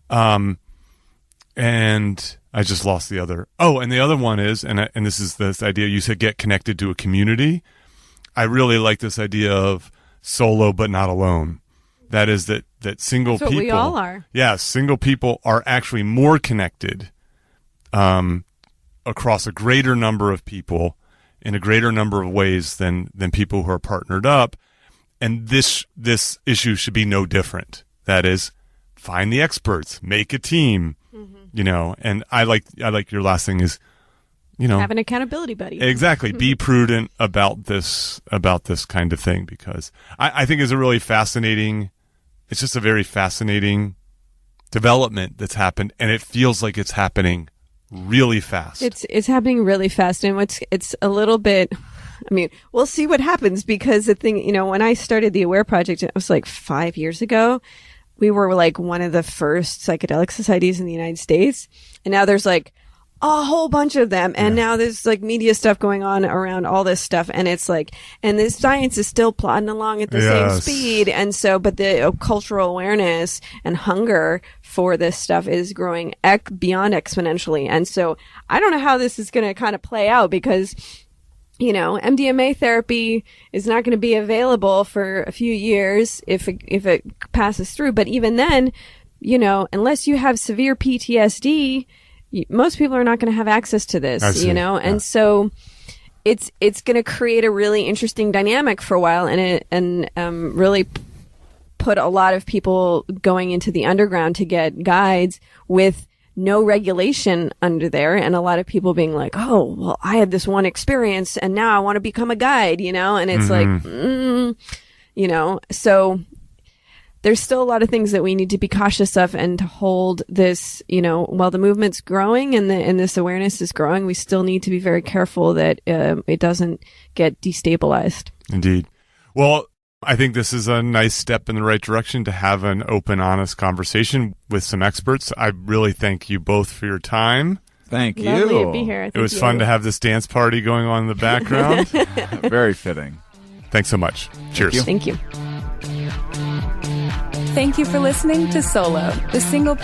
[SPEAKER 2] And I just lost the other. Oh, and the other one is, and this is this idea you said, get connected to a community. I really like this idea of solo but not alone. That is that single
[SPEAKER 3] That's
[SPEAKER 2] people.
[SPEAKER 3] what we all are.
[SPEAKER 2] Yeah, single people are actually more connected across a greater number of people in a greater number of ways than people who are partnered up. And this issue should be no different. That is, find the experts, make a team, and I like your last thing is,
[SPEAKER 3] have an accountability buddy.
[SPEAKER 2] Exactly. Be prudent about this kind of thing, because I think it's just a very fascinating development that's happened, and it feels like it's happening really fast.
[SPEAKER 3] It's happening really fast, and it's a little bit, I mean, we'll see what happens, because the thing, when I started the Aware Project, it was like 5 years ago. We were like one of the first psychedelic societies in the United States, and now there's like a whole bunch of them, and now there's like media stuff going on around all this stuff, and it's like, and the science is still plodding along at the same speed, and so, but the cultural awareness and hunger for this stuff is growing beyond exponentially, and so I don't know how this is going to kind of play out, because MDMA therapy is not going to be available for a few years if it passes through, but even then, unless you have severe PTSD, most people are not going to have access to this, and so it's going to create a really interesting dynamic for a while, and really put a lot of people going into the underground to get guides with no regulation under there, and a lot of people being like, oh, well, I had this one experience and now I want to become a guide, and it's so there's still a lot of things that we need to be cautious of, and to hold this, while the movement's growing and this awareness is growing, we still need to be very careful that it doesn't get destabilized.
[SPEAKER 2] Indeed. Well, I think this is a nice step in the right direction to have an open, honest conversation with some experts. I really thank you both for your time.
[SPEAKER 4] Thank you.
[SPEAKER 3] Lovely to be here.
[SPEAKER 2] It was fun to have this dance party going on in the background.
[SPEAKER 4] Very fitting.
[SPEAKER 2] Thanks so much. Cheers.
[SPEAKER 3] Thank you.
[SPEAKER 1] Thank you for listening to Solo, the single